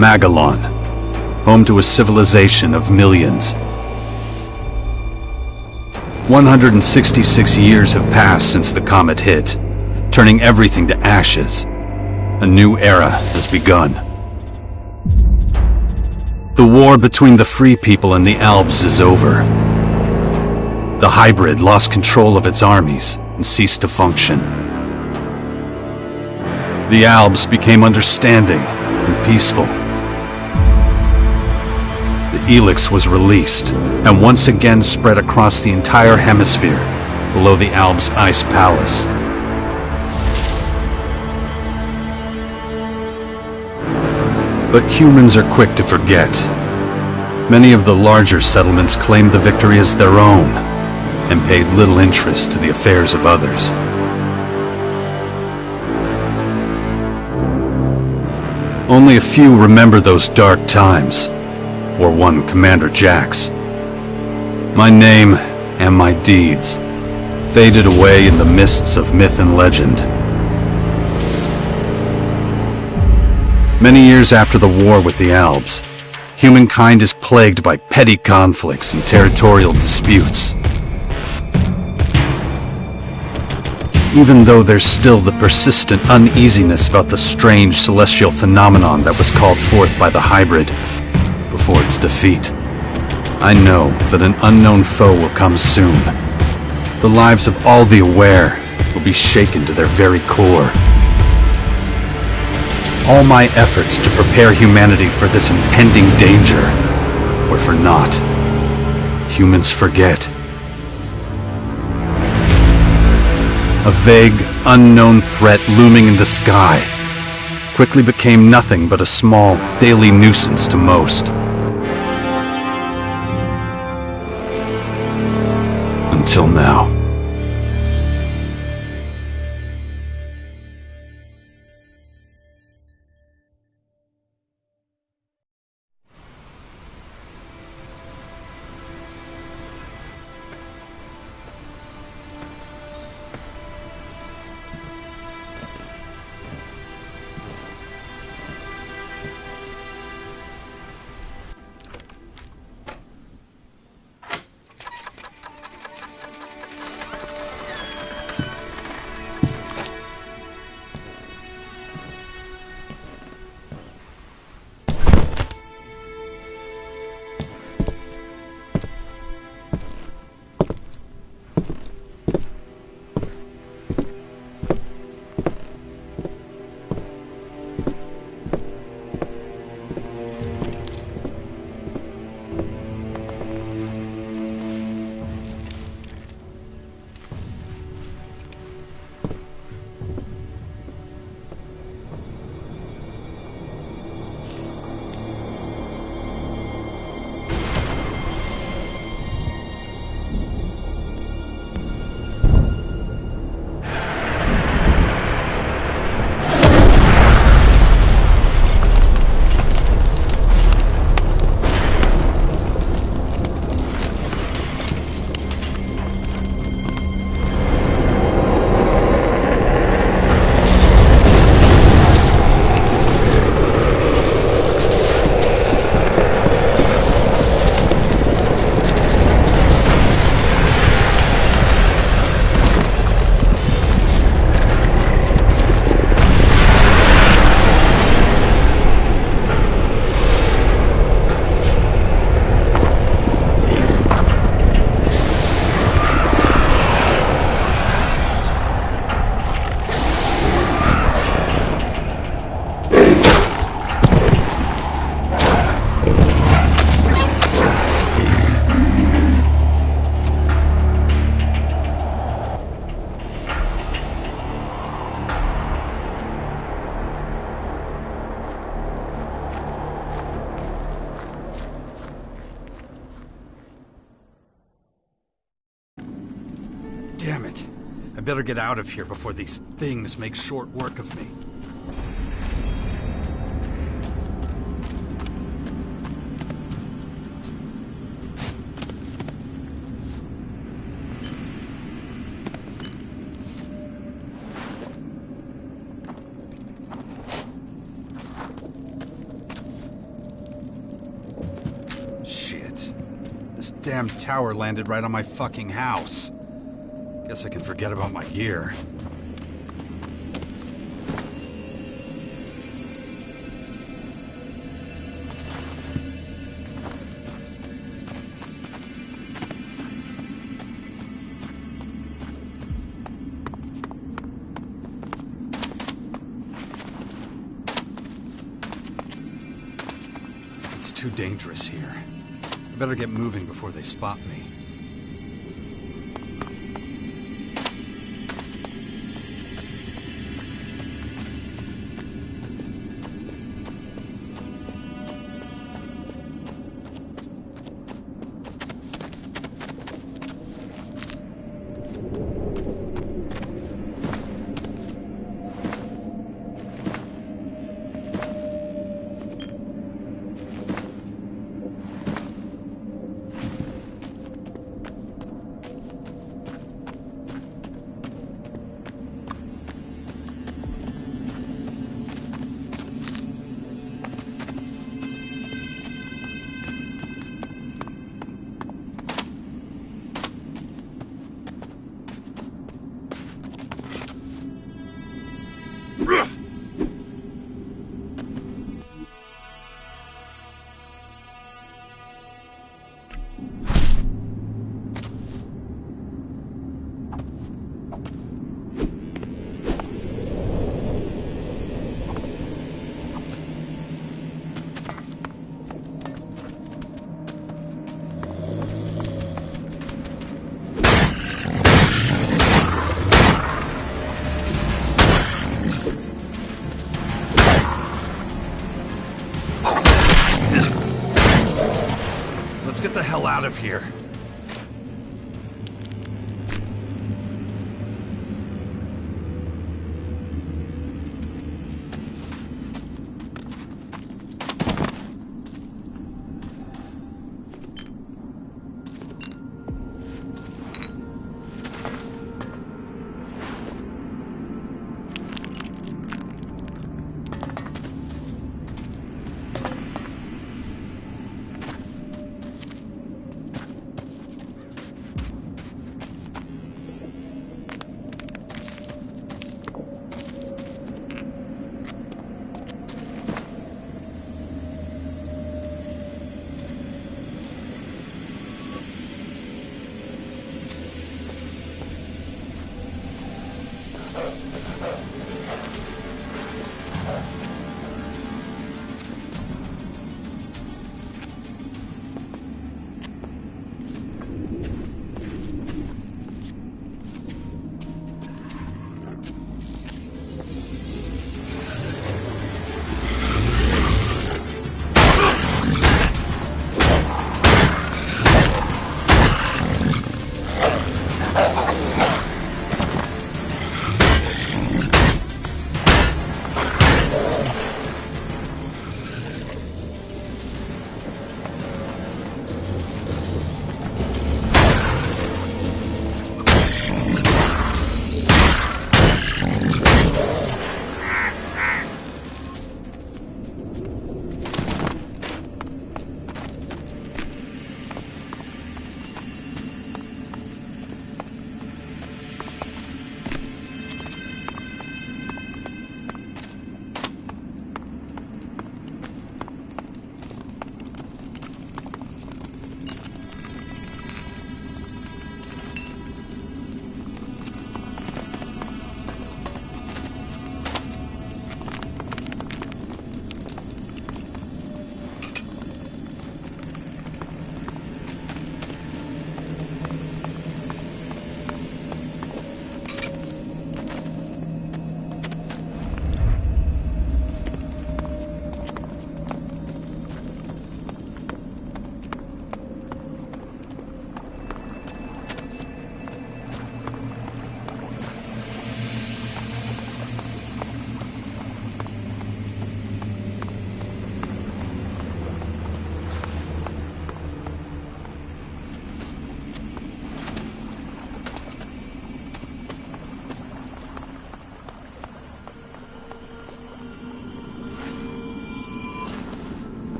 Magellan, home to a civilization of millions. 166 years have passed since the comet hit, turning everything to ashes. A new era has begun. The war between the free people and the Alps is over. The hybrid lost control of its armies and ceased to function. The Alps became understanding and peaceful. The Elex was released and once again spread across the entire hemisphere below the Alps ice palace. But humans are quick to forget. Many of the larger settlements claimed the victory as their own and paid little interest to the affairs of others. Only a few remember those dark times, or one Commander Jax. My name and my deeds faded away in the mists of myth and legend. Many years after the war with the Alps, humankind is plagued by petty conflicts and territorial disputes. Even though there's still the persistent uneasiness about the strange celestial phenomenon that was called forth by the hybrid before its defeat, I know that an unknown foe will come soon. The lives of all the aware will be shaken to their very core. All my efforts to prepare humanity for this impending danger were for naught. Humans forget. A vague, unknown threat looming in the sky quickly became nothing but a small, daily nuisance to most. Until now. Damn it. I better get out of here before these things make short work of me. damn tower landed right on my fucking house. Guess I can forget about my gear. It's too dangerous here. I better get moving before they spot me. Let's get the hell out of here.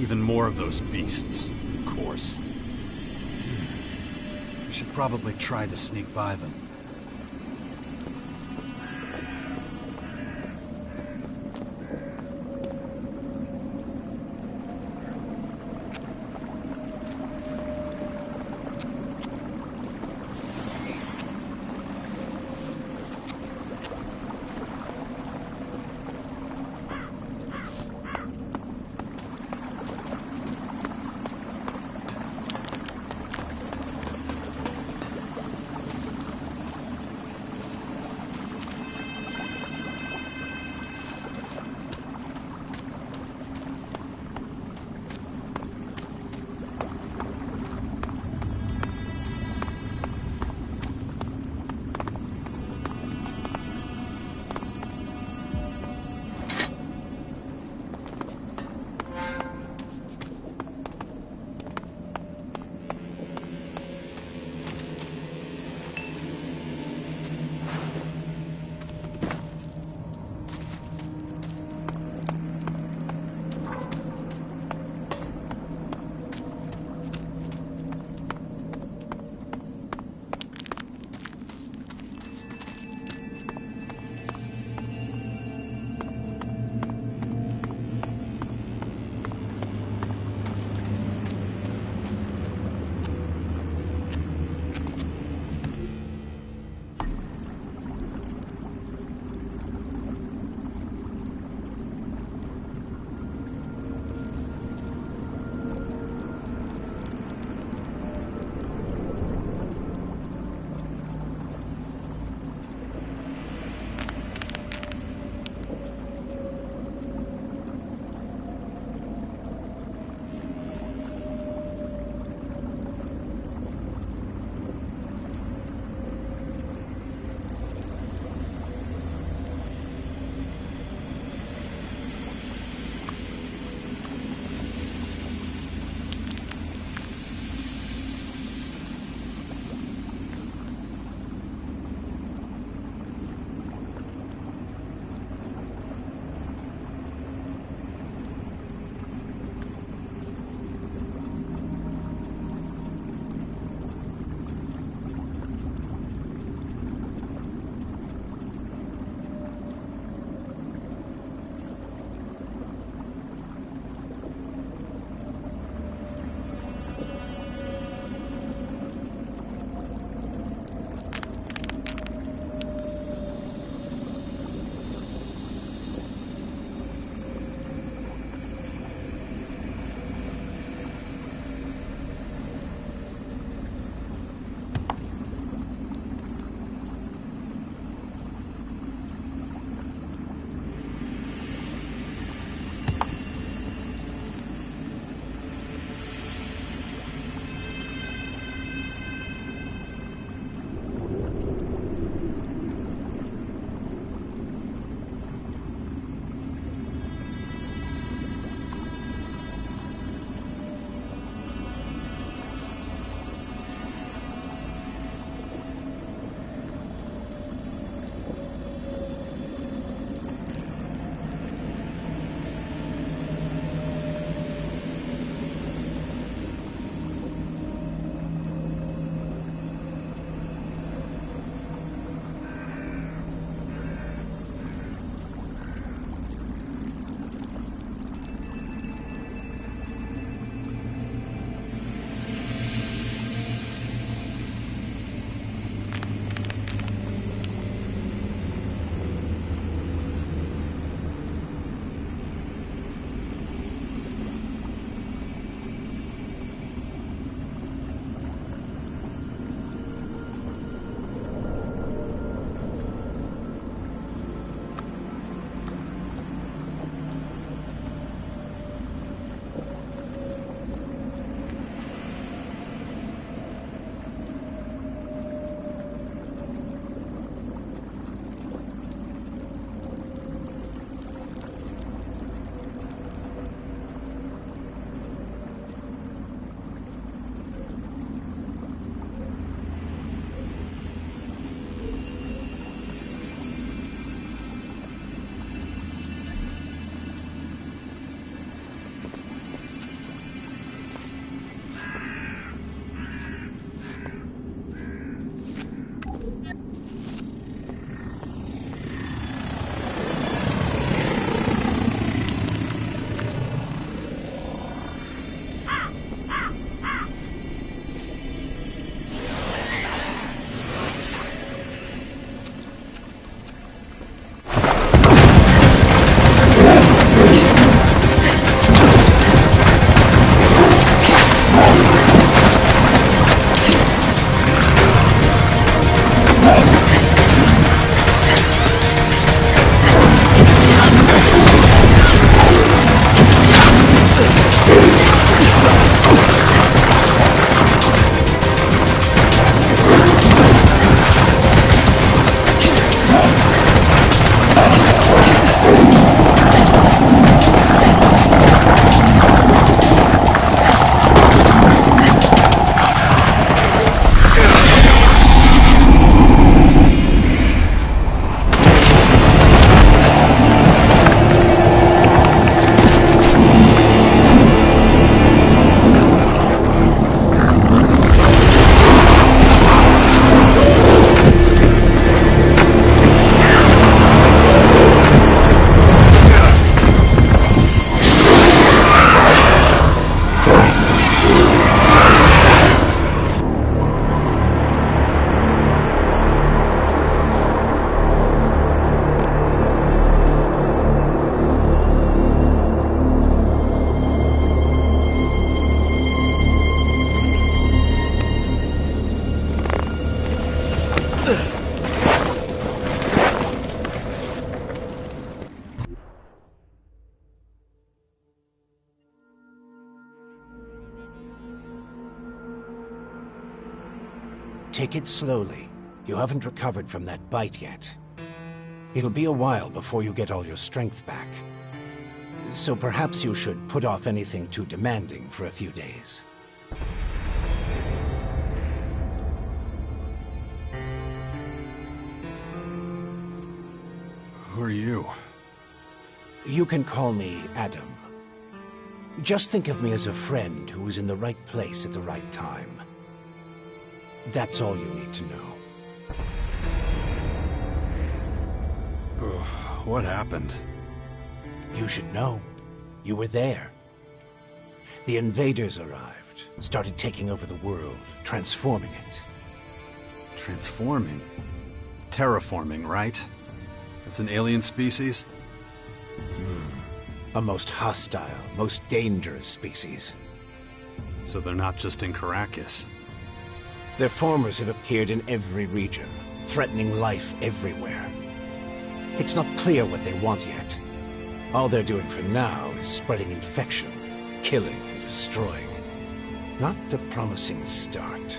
Even more of those beasts, of course. We should probably try to sneak by them. Take it slowly. You haven't recovered from that bite yet. It'll be a while before you get all your strength back. So perhaps you should put off anything too demanding for a few days. Who are you? You can call me Adam. Just think of me as a friend who was in the right place at the right time. That's all you need to know. Ugh, what happened? You should know. You were there. The invaders arrived, started taking over the world, transforming it. Transforming? Terraforming, right? It's an alien species? A most hostile, most dangerous species. So they're not just in Caracas. Their formers have appeared in every region, threatening life everywhere. It's not clear what they want yet. All they're doing for now is spreading infection, killing and destroying. Not a promising start.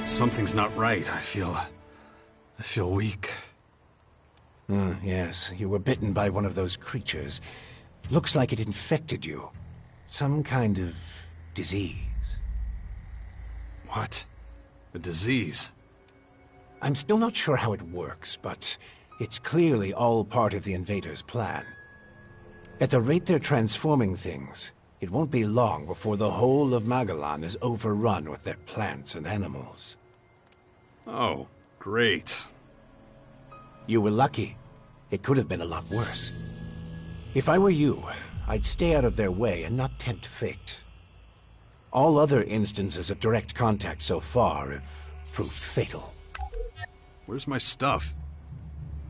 Something's not right. I feel weak. Yes, you were bitten by one of those creatures. Looks like it infected you. Some kind of disease. What? A disease? I'm still not sure how it works, but it's clearly all part of the invaders' plan. At the rate they're transforming things, it won't be long before the whole of Magalan is overrun with their plants and animals. Oh, great. You were lucky. It could have been a lot worse. If I were you, I'd stay out of their way and not tempt fate. All other instances of direct contact so far have proved fatal. Where's my stuff?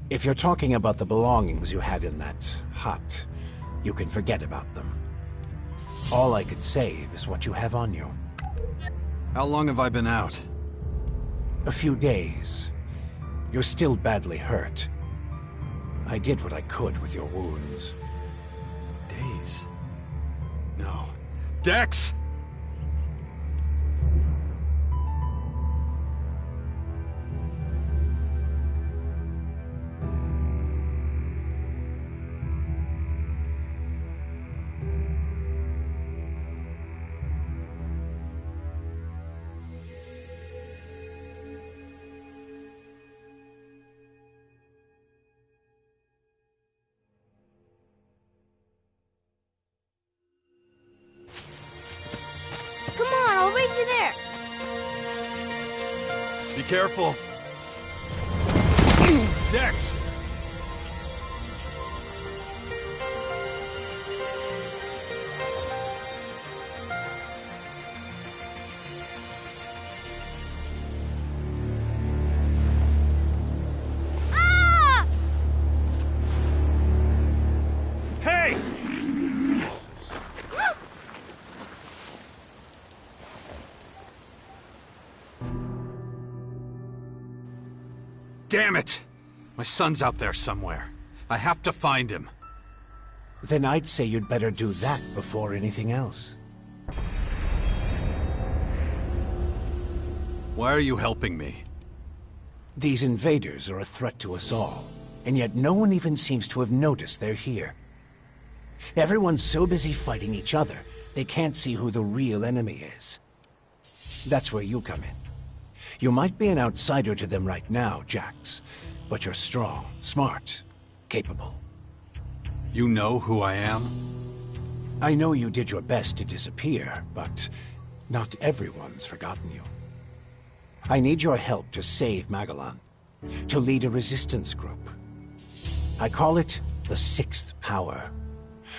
If you're talking about the belongings you had in that hut, you can forget about them. All I could save is what you have on you. How long have I been out? A few days. You're still badly hurt. I did what I could with your wounds. Days? No. Dex! Come on, I'll race you there. Be careful. Dex! Ah! Hey! Damn it! My son's out there somewhere. I have to find him. Then I'd say you'd better do that before anything else. Why are you helping me? These invaders are a threat to us all, and yet no one even seems to have noticed they're here. Everyone's so busy fighting each other, they can't see who the real enemy is. That's where you come in. You might be an outsider to them right now, Jax, but you're strong, smart, capable. You know who I am? I know you did your best to disappear, but not everyone's forgotten you. I need your help to save Magalan, to lead a resistance group. I call it the Sixth Power,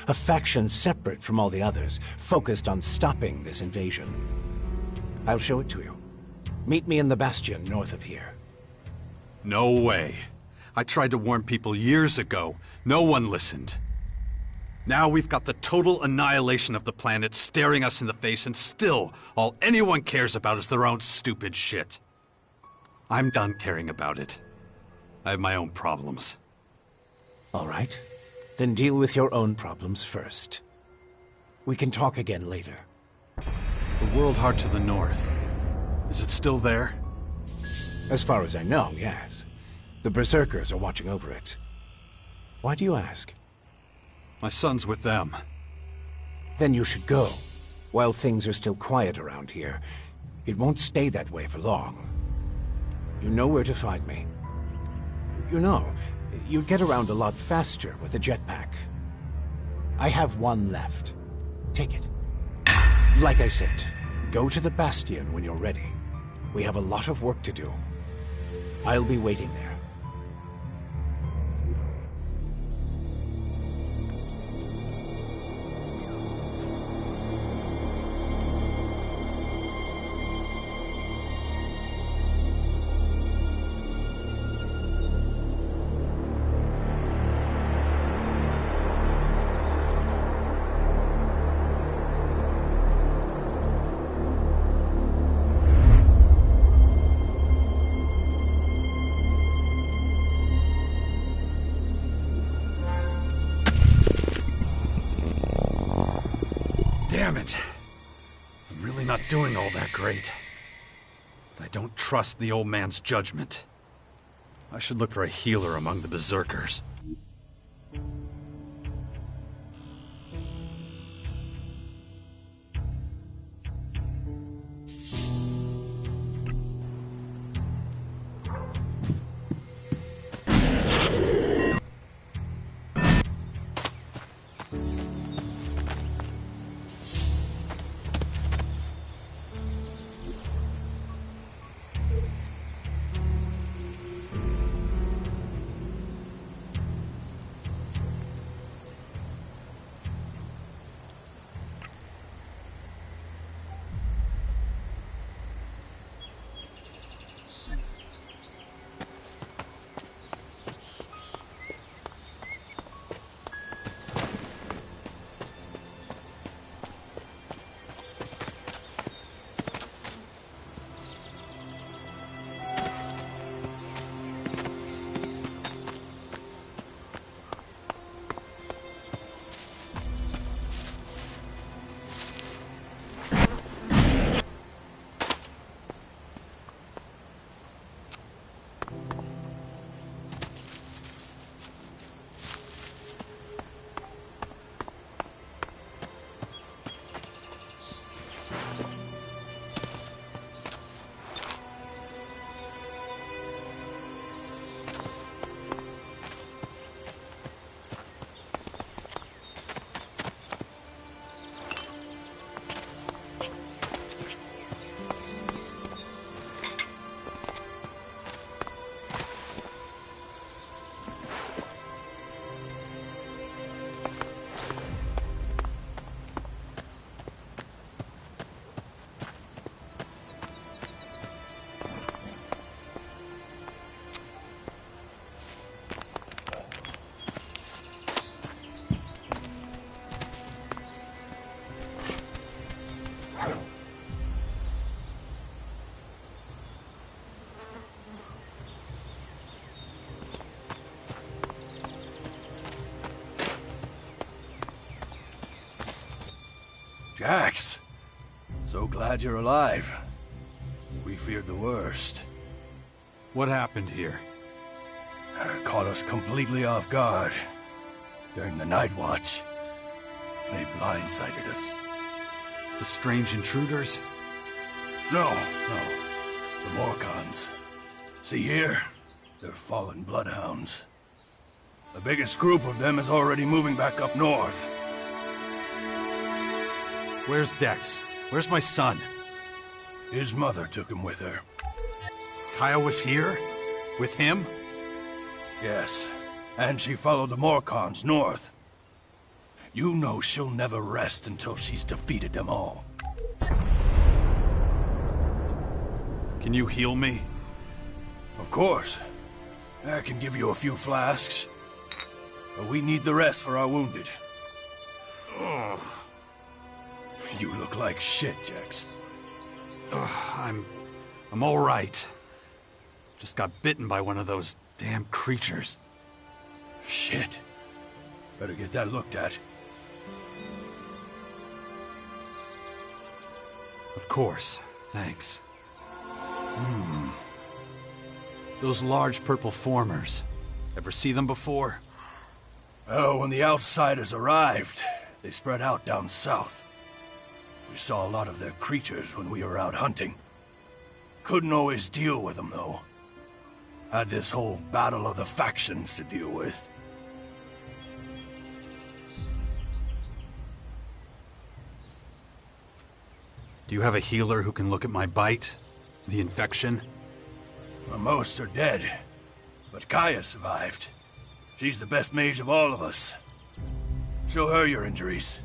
a faction separate from all the others, focused on stopping this invasion. I'll show it to you. Meet me in the Bastion north of here. No way. I tried to warn people years ago. No one listened. Now we've got the total annihilation of the planet staring us in the face, and still, all anyone cares about is their own stupid shit. I'm done caring about it. I have my own problems. All right. Then deal with your own problems first. We can talk again later. The World Heart to the north. Is it still there? As far as I know, yes. The Berserkers are watching over it. Why do you ask? My son's with them. Then you should go, while things are still quiet around here. It won't stay that way for long. You know where to find me. You know, you'd get around a lot faster with a jetpack. I have one left. Take it. Like I said, go to the Bastion when you're ready. We have a lot of work to do. I'll be waiting there. Damn it. I'm really not doing all that great. But I don't trust the old man's judgment. I should look for a healer among the Berserkers. Jax, so glad you're alive. We feared the worst. What happened here? Caught us completely off guard. During the night watch, they blindsided us. The strange intruders? No. The Morcons. See here? They're fallen bloodhounds. The biggest group of them is already moving back up north. Where's Dex? Where's my son? His mother took him with her. Kaya was here? With him? Yes, and she followed the Morcons north. You know she'll never rest until she's defeated them all. Can you heal me? Of course. I can give you a few flasks. But we need the rest for our wounded. Ugh. You look like shit, Jax. I'm all right. Just got bitten by one of those damn creatures. Shit. Better get that looked at. Of course. Thanks. Those large purple formers. Ever see them before? Oh, when the outsiders arrived, they spread out down south. We saw a lot of their creatures when we were out hunting. Couldn't always deal with them, though. Had this whole battle of the factions to deal with. Do you have a healer who can look at my bite? The infection? Well, most are dead, but Kaya survived. She's the best mage of all of us. Show her your injuries.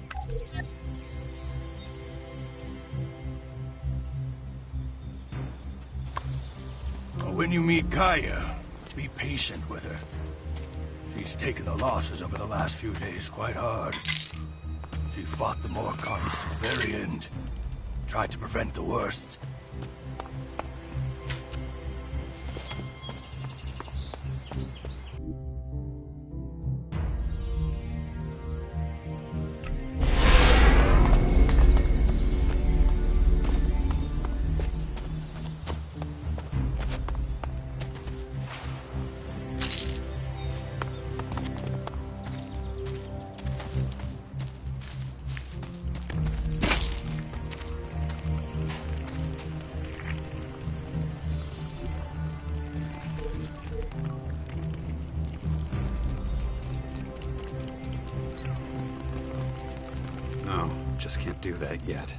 When you meet Kaya, be patient with her. She's taken the losses over the last few days quite hard. She fought the Morcons to the very end. Tried to prevent the worst. No, just can't do that yet.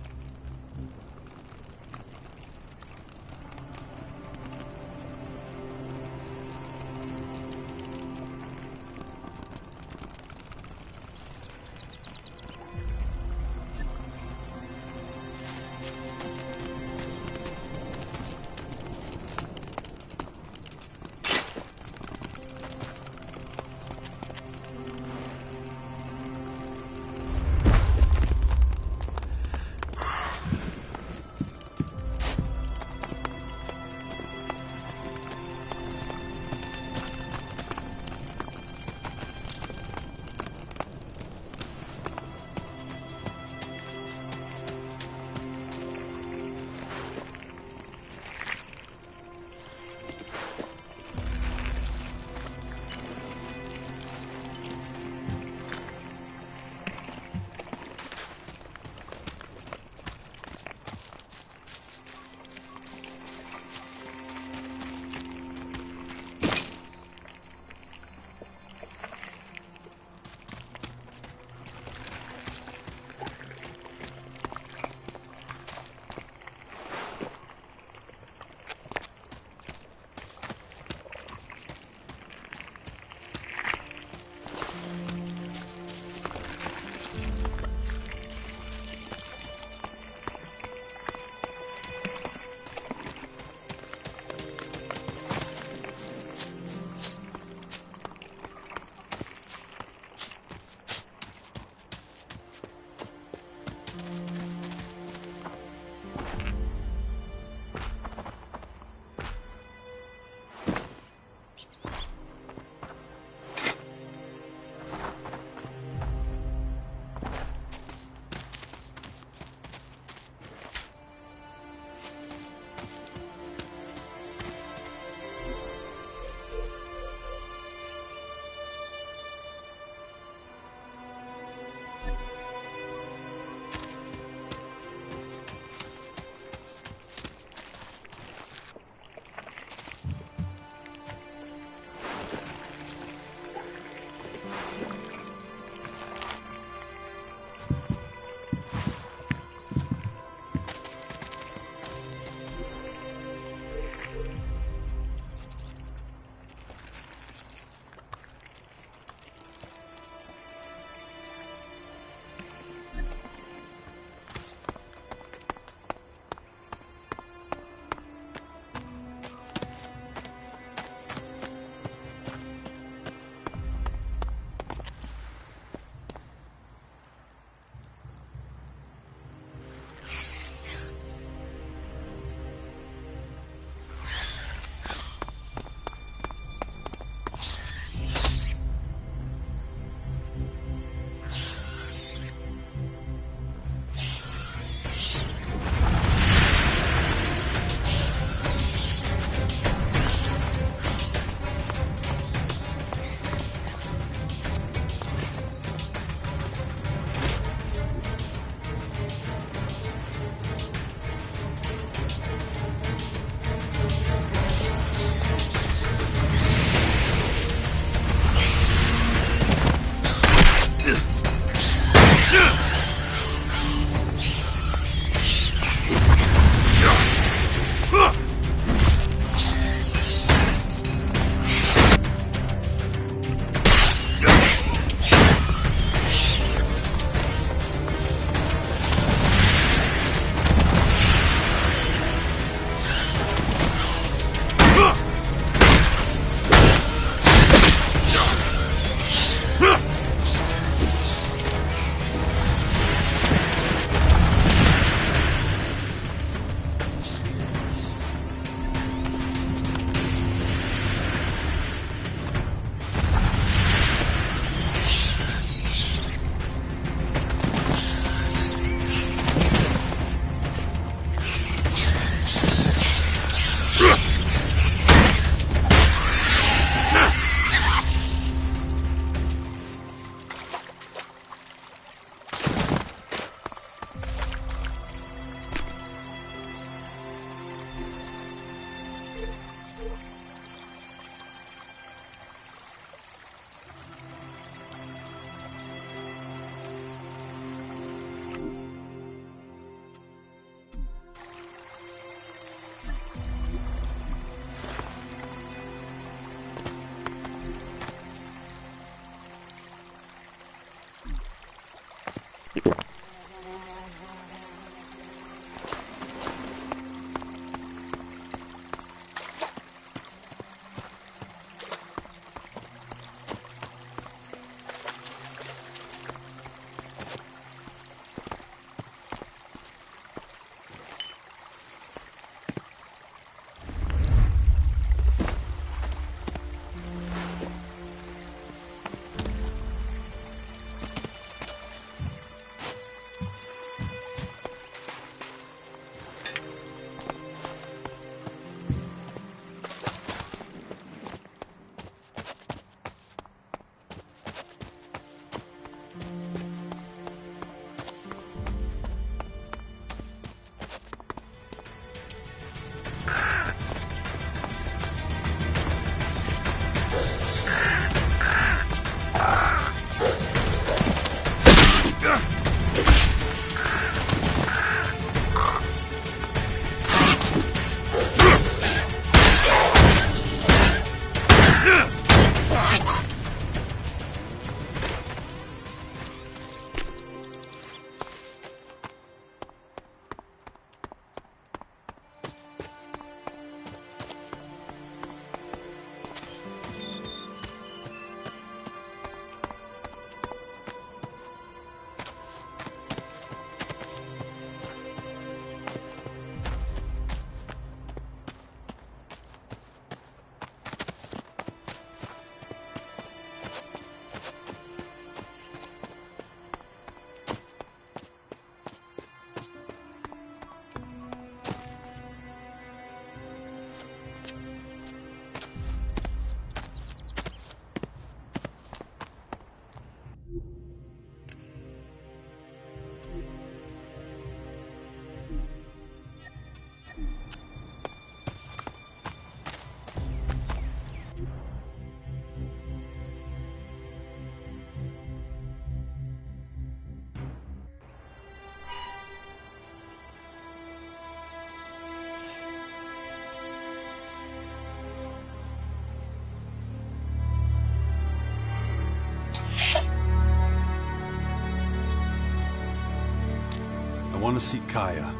I want to see Kaya.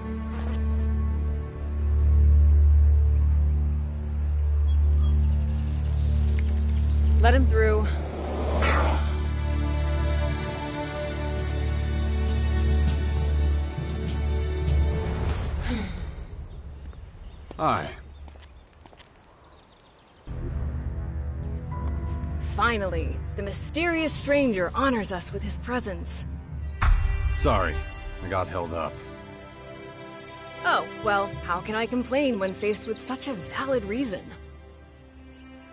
Let him through. Hi. Finally, the mysterious stranger honors us with his presence. Sorry, I got held up. Oh, well, how can I complain when faced with such a valid reason?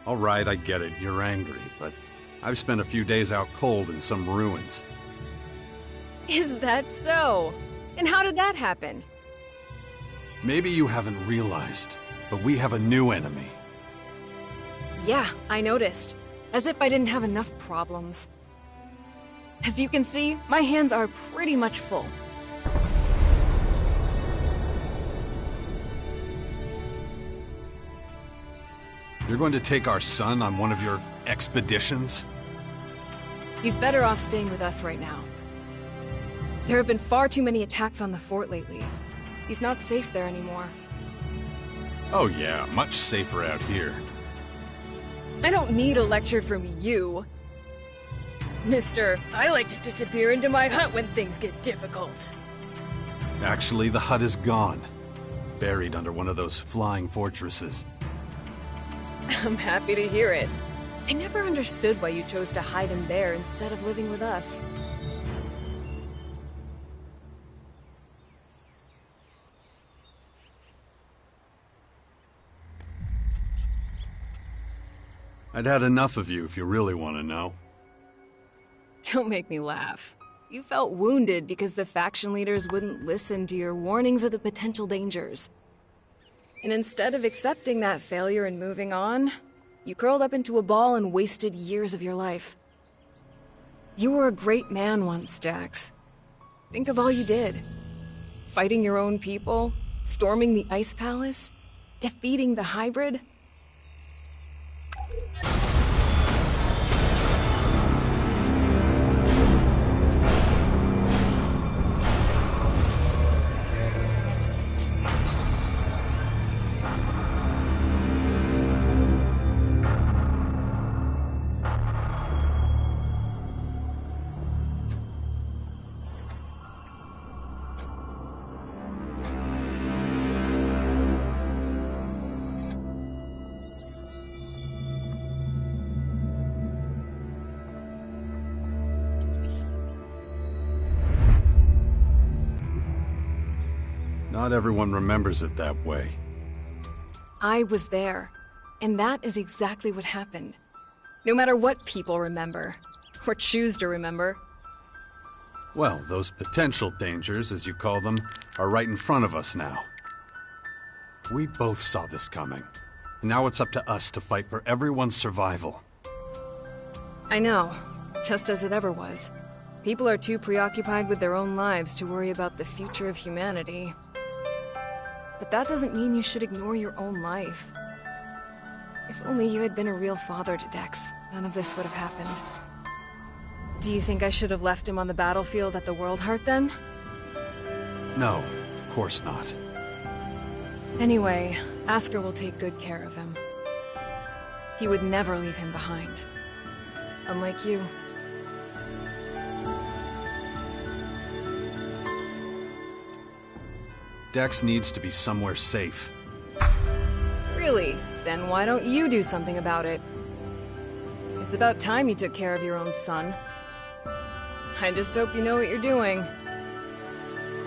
All right, I get it. You're angry, but I've spent a few days out cold in some ruins. Is that so? And how did that happen? Maybe you haven't realized, but we have a new enemy. Yeah, I noticed. As if I didn't have enough problems. As you can see, my hands are pretty much full. You're going to take our son on one of your expeditions? He's better off staying with us right now. There have been far too many attacks on the fort lately. He's not safe there anymore. Oh yeah, much safer out here. I don't need a lecture from you. Mister, I like to disappear into my hut when things get difficult. Actually, the hut is gone. Buried under one of those flying fortresses. I'm happy to hear it. I never understood why you chose to hide in there instead of living with us. I'd had enough of you if you really want to know. Don't make me laugh. You felt wounded because the faction leaders wouldn't listen to your warnings of the potential dangers. And instead of accepting that failure and moving on, you curled up into a ball and wasted years of your life. You were a great man once, Jax. Think of all you did. Fighting your own people, storming the Ice Palace, defeating the hybrid. Not everyone remembers it that way. I was there, and that is exactly what happened. No matter what people remember, or choose to remember. Well, those potential dangers, as you call them, are right in front of us now. We both saw this coming. And now it's up to us to fight for everyone's survival. I know, just as it ever was. People are too preoccupied with their own lives to worry about the future of humanity. But that doesn't mean you should ignore your own life. If only you had been a real father to Dex, none of this would have happened. Do you think I should have left him on the battlefield at the World Heart then? No, of course not. Anyway, Asker will take good care of him. He would never leave him behind. Unlike you. Dex needs to be somewhere safe. Really? Then why don't you do something about it? It's about time you took care of your own son. I just hope you know what you're doing.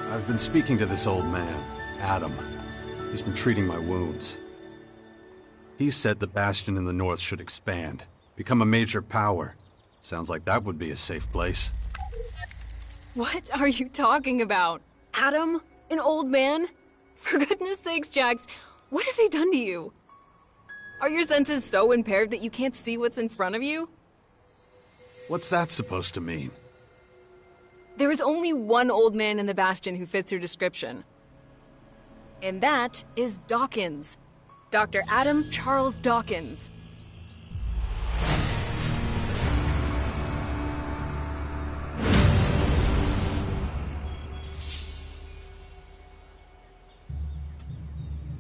I've been speaking to this old man, Adam. He's been treating my wounds. He said the Bastion in the north should expand, become a major power. Sounds like that would be a safe place. What are you talking about? Adam? An old man? For goodness sakes, Jax, what have they done to you? Are your senses so impaired that you can't see what's in front of you? What's that supposed to mean? There is only one old man in the Bastion who fits your description. And that is Dawkins. Dr. Adam Charles Dawkins.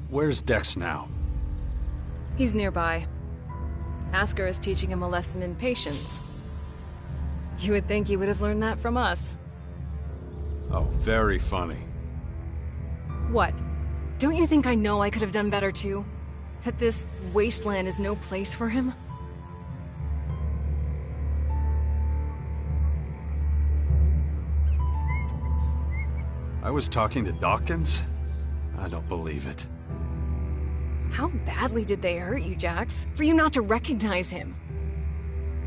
Where's Dex now? He's nearby. Asker is teaching him a lesson in patience. You would think he would have learned that from us. Oh, very funny. What? Don't you think I know I could have done better too? That this wasteland is no place for him? I was talking to Dawkins? I don't believe it. How badly did they hurt you, Jax, for you not to recognize him?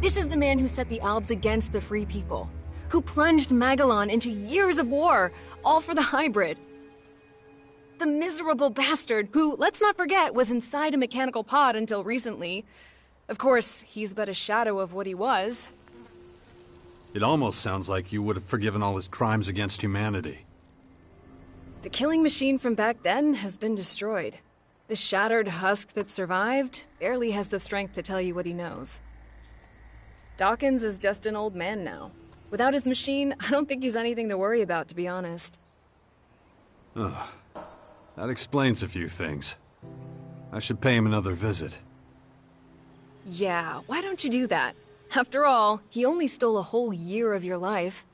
This is the man who set the Albs against the Free People, who plunged Magellan into years of war, all for the hybrid. The miserable bastard who, let's not forget, was inside a mechanical pod until recently. Of course, he's but a shadow of what he was. It almost sounds like you would have forgiven all his crimes against humanity. The killing machine from back then has been destroyed. The shattered husk that survived barely has the strength to tell you what he knows. Dawkins is just an old man now. Without his machine, I don't think he's anything to worry about, to be honest. Ugh. That explains a few things. I should pay him another visit. Yeah, why don't you do that? After all, he only stole a whole year of your life.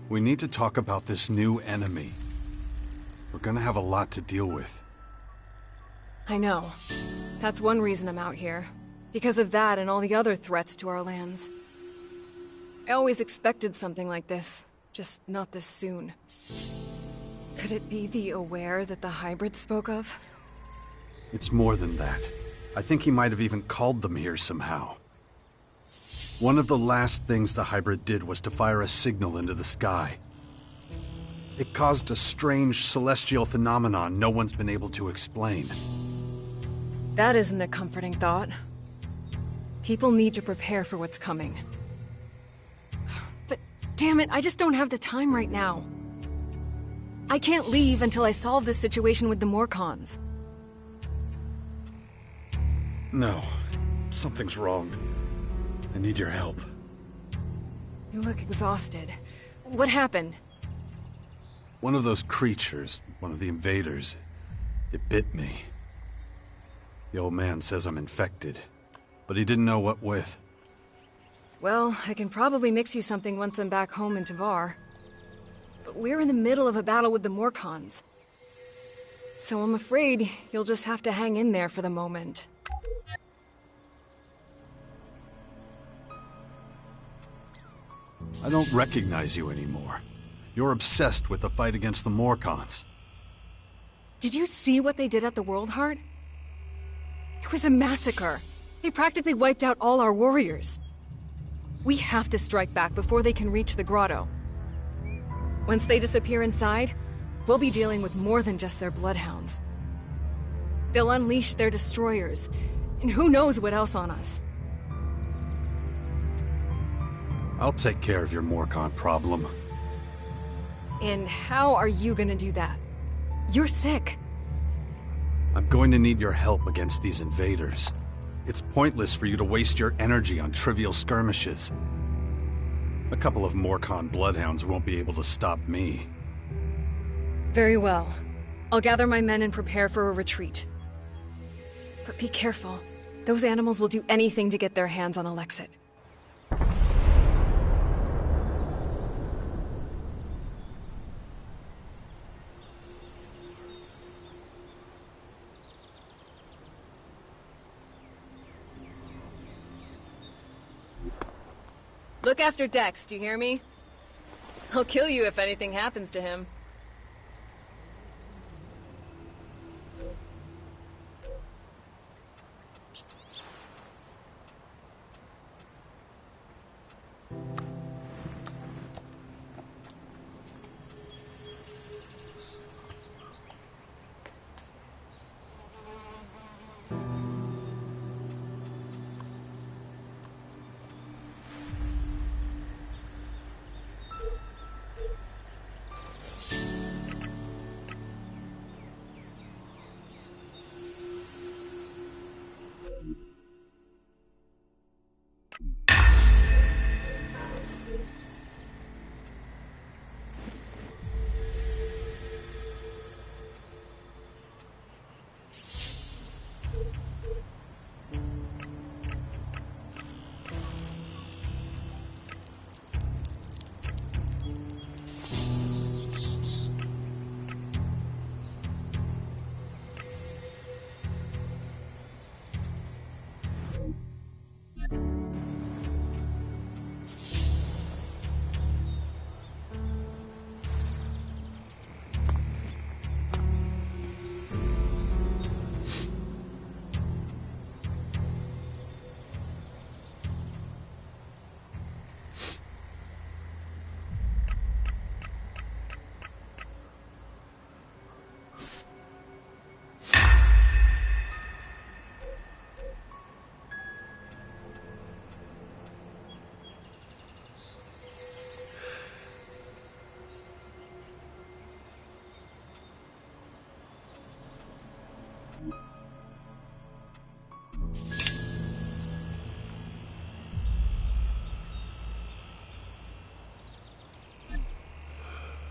We need to talk about this new enemy. We're gonna have a lot to deal with. I know. That's one reason I'm out here. Because of that and all the other threats to our lands. I always expected something like this, just not this soon. Could it be the Aware that the hybrid spoke of? It's more than that. I think he might have even called them here somehow. One of the last things the hybrid did was to fire a signal into the sky. It caused a strange celestial phenomenon no one's been able to explain. That isn't a comforting thought. People need to prepare for what's coming. But damn it, I just don't have the time right now. I can't leave until I solve this situation with the Morcons. No, something's wrong. I need your help. You look exhausted. What happened? One of those creatures, one of the invaders, it bit me. The old man says I'm infected, but he didn't know what with. Well, I can probably mix you something once I'm back home in Tavar. But we're in the middle of a battle with the Morcons. So I'm afraid you'll just have to hang in there for the moment. I don't recognize you anymore. You're obsessed with the fight against the Morcons. Did you see what they did at the World Heart? It was a massacre. They practically wiped out all our warriors. We have to strike back before they can reach the grotto. Once they disappear inside, we'll be dealing with more than just their bloodhounds. They'll unleash their destroyers, and who knows what else on us. I'll take care of your Morcon problem. And how are you gonna do that? You're sick. I'm going to need your help against these invaders. It's pointless for you to waste your energy on trivial skirmishes. A couple of Morcon bloodhounds won't be able to stop me. Very well. I'll gather my men and prepare for a retreat. But be careful. Those animals will do anything to get their hands on Alexit. Look after Dex, do you hear me? I'll kill you if anything happens to him.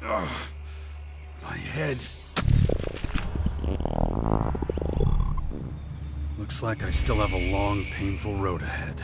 Ugh, my head. Looks like I still have a long, painful road ahead.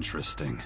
Interesting.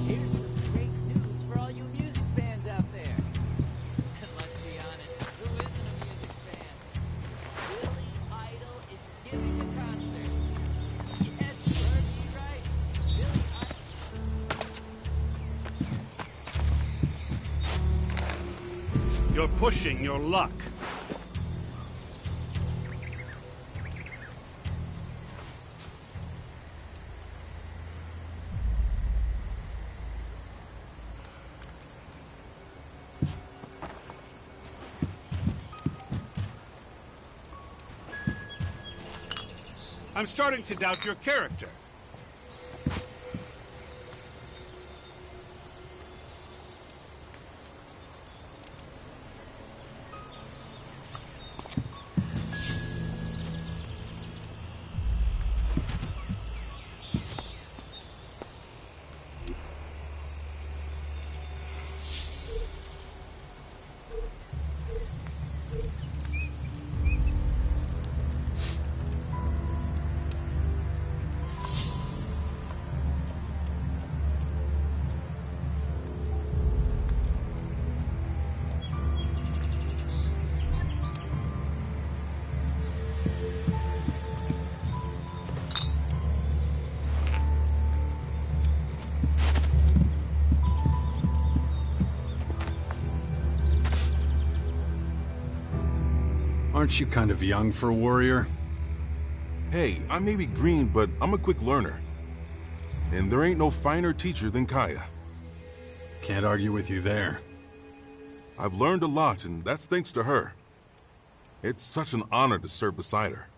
Here's some great news for all you music fans out there. And let's be honest, who isn't a music fan? Billy Idol is giving a concert. Yes, you heard me right. Billy Idol. You're pushing your luck. I'm starting to doubt your character. Aren't you kind of young for a warrior? Hey, I may be green, but I'm a quick learner. And there ain't no finer teacher than Kaya. Can't argue with you there. I've learned a lot, and that's thanks to her. It's such an honor to serve beside her.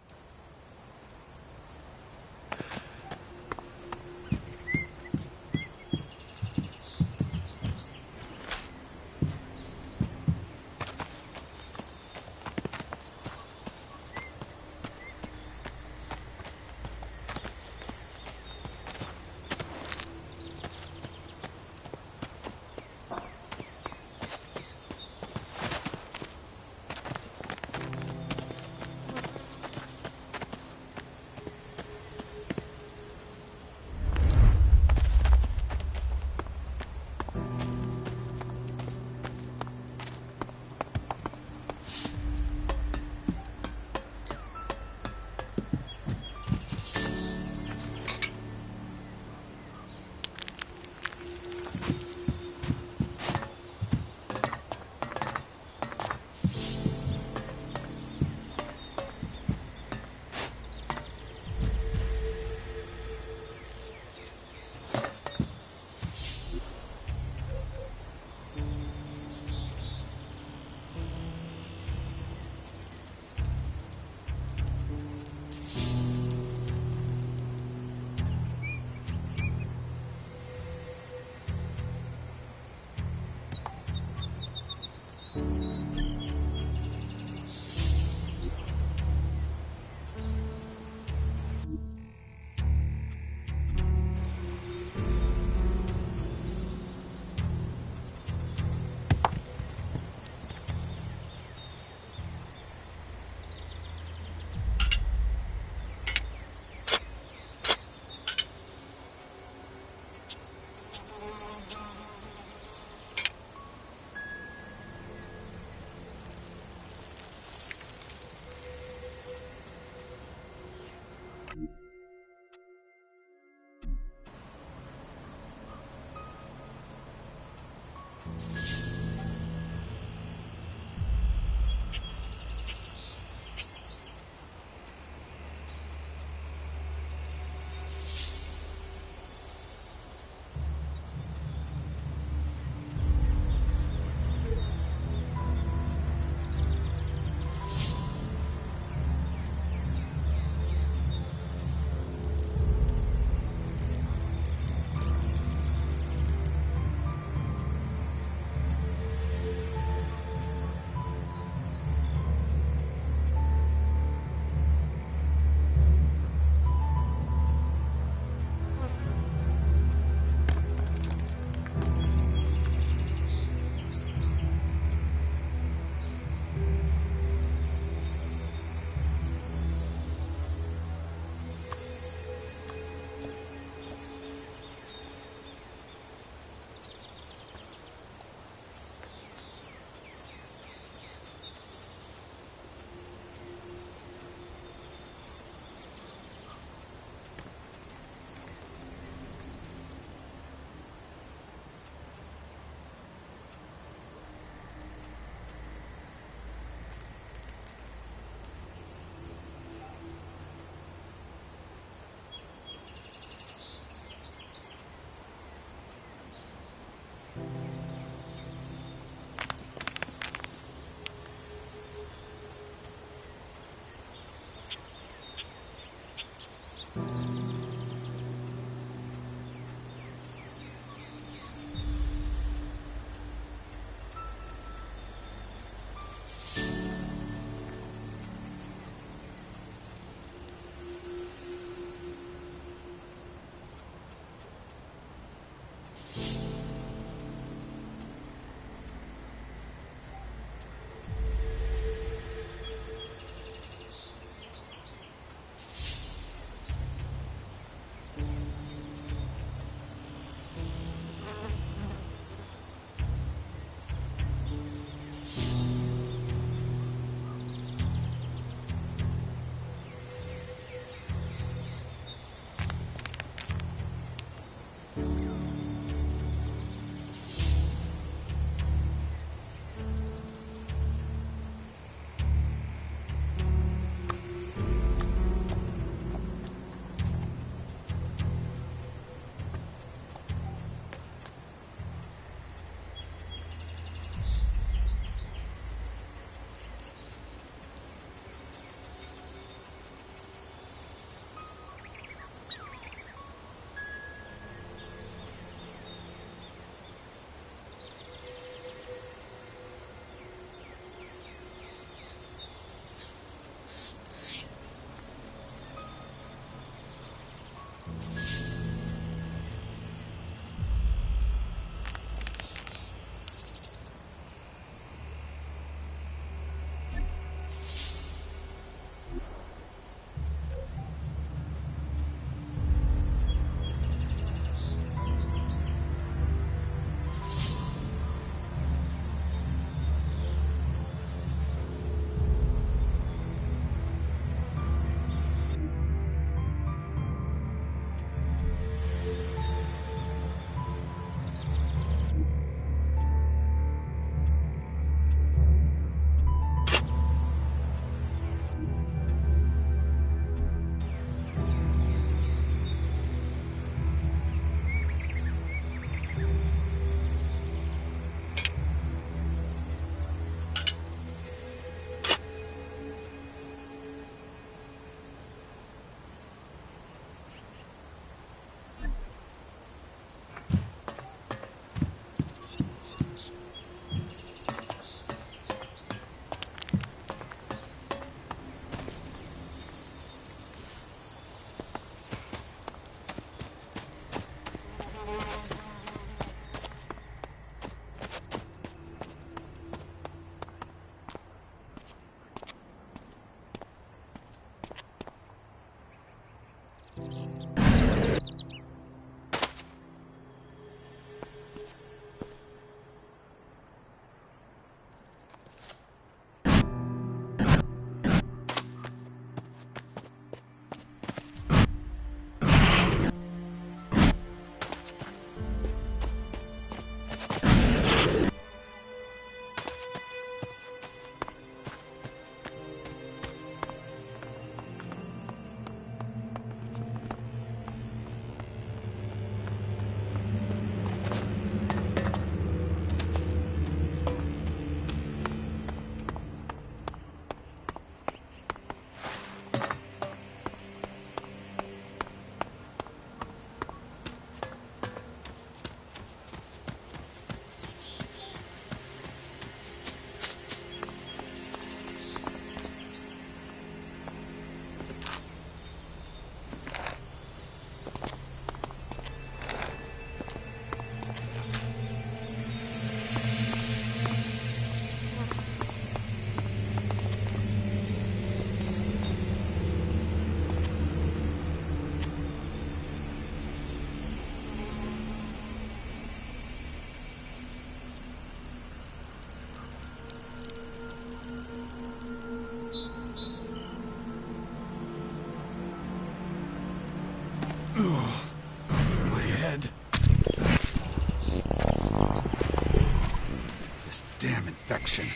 This damn infection.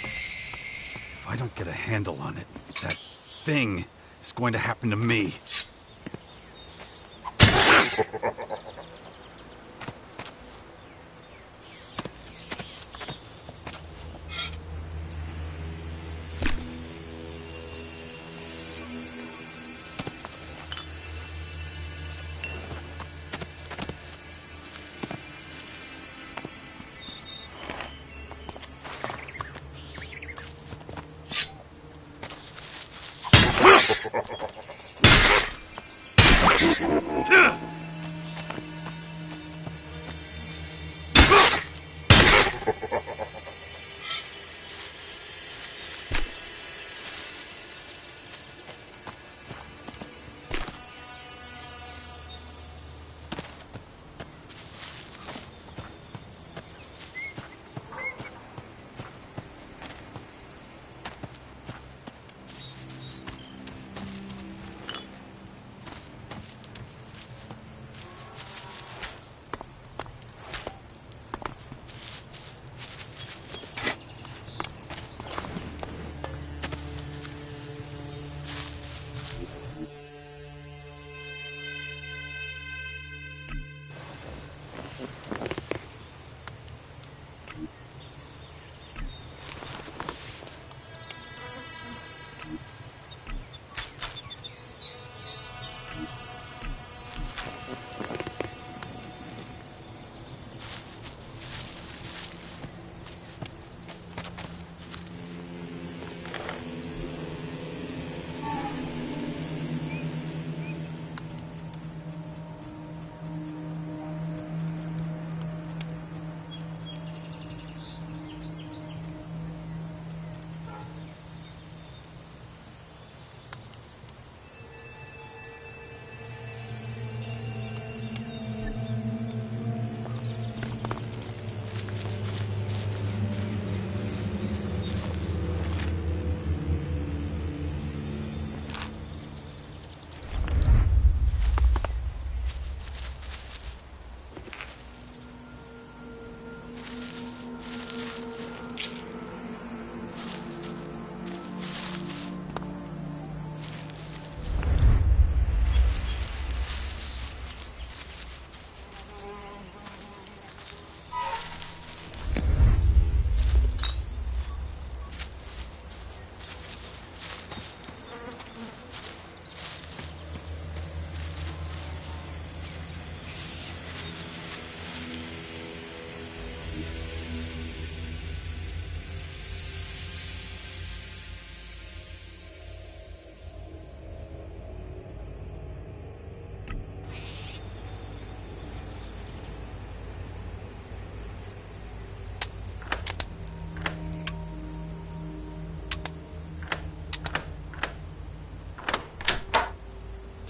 If I don't get a handle on it, that thing is going to happen to me.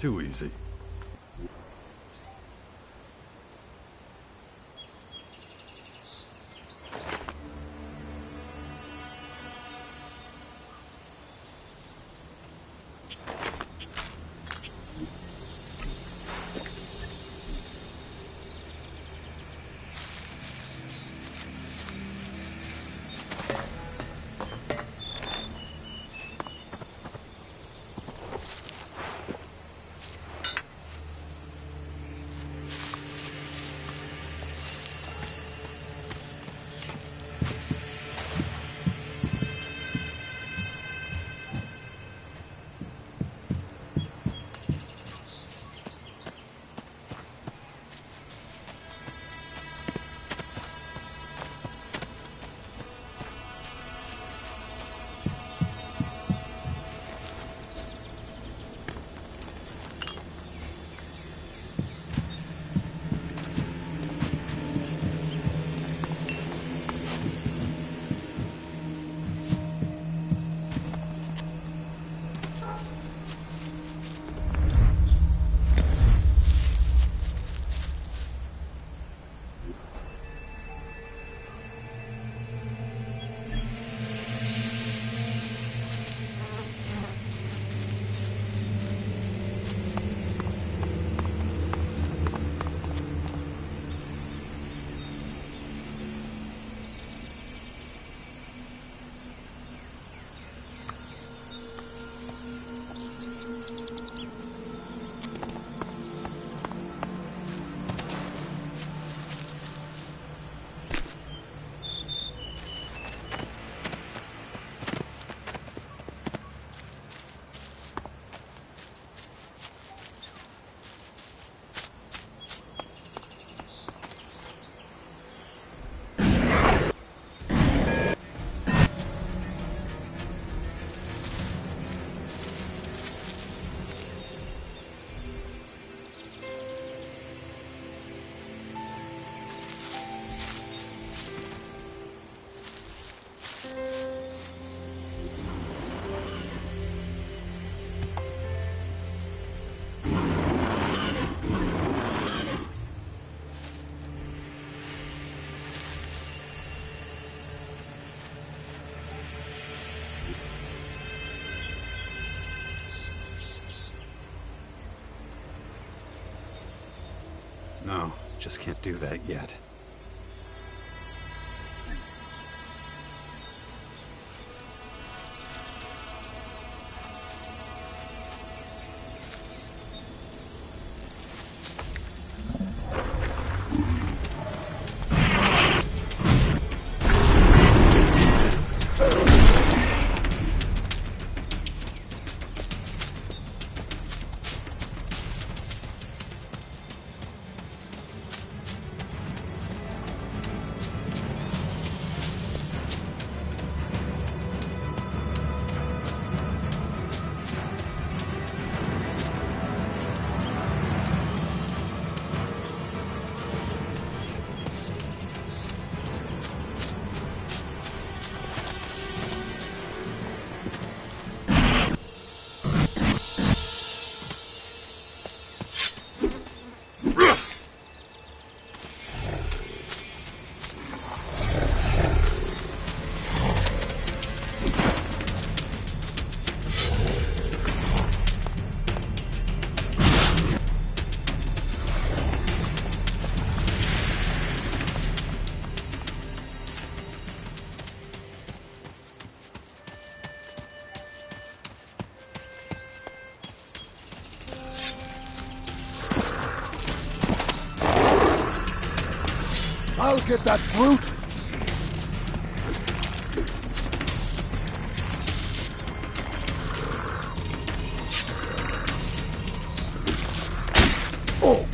Too easy. No, just can't do that yet. I'll get that brute! Oh!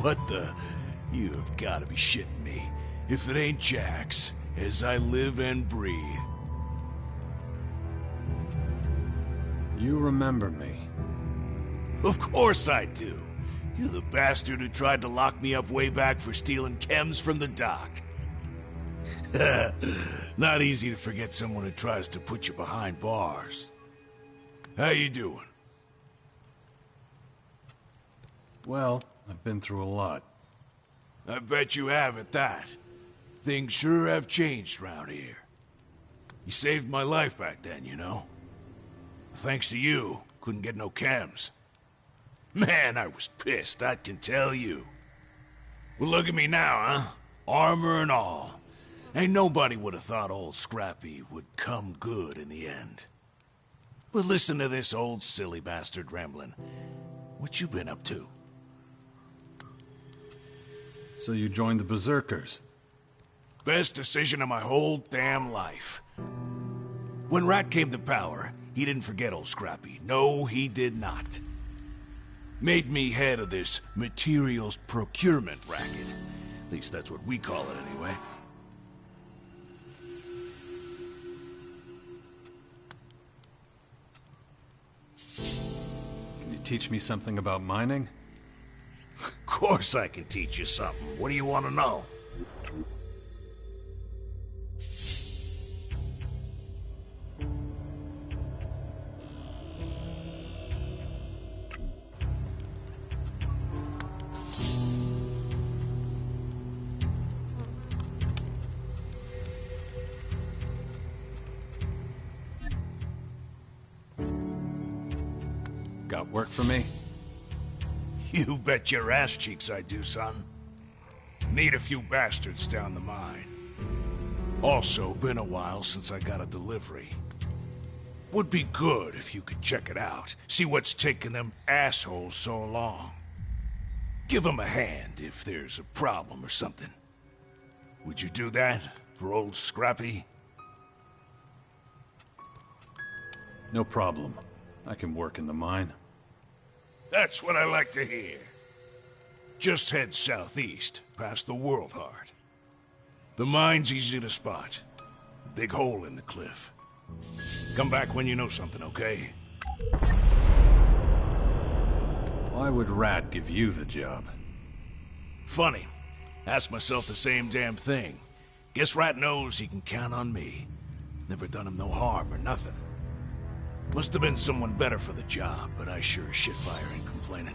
What the? You have got to be shitting me. If it ain't Jax, as I live and breathe. You remember me. Of course I do. You're the bastard who tried to lock me up way back for stealing chems from the dock. Not easy to forget someone who tries to put you behind bars. How you doing? Well, I've been through a lot. I bet you have at that. Things sure have changed round here. You saved my life back then, you know? Thanks to you, couldn't get no chems. Man, I was pissed, I can tell you. Well, look at me now, huh? Armor and all. Ain't nobody would have thought old Scrappy would come good in the end. But listen to this old silly bastard rambling. What you been up to? So you joined the Berserkers? Best decision of my whole damn life. When Rat came to power, he didn't forget old Scrappy. No, he did not. Made me head of this materials procurement racket. At least that's what we call it anyway. Can you teach me something about mining? Of course I can teach you something. What do you want to know? Got work for me? You bet your ass cheeks I do, son. Need a few bastards down the mine. Also, been a while since I got a delivery. Would be good if you could check it out. See what's taking them assholes so long. Give them a hand if there's a problem or something. Would you do that for old Scrappy? No problem. I can work in the mine. That's what I like to hear. Just head southeast, past the World Heart. The mine's easy to spot. Big hole in the cliff. Come back when you know something, okay? Why would Rat give you the job? Funny. Ask myself the same damn thing. Guess Rat knows he can count on me. Never done him no harm or nothing. Must have been someone better for the job, but I sure as shit fire ain't complaining.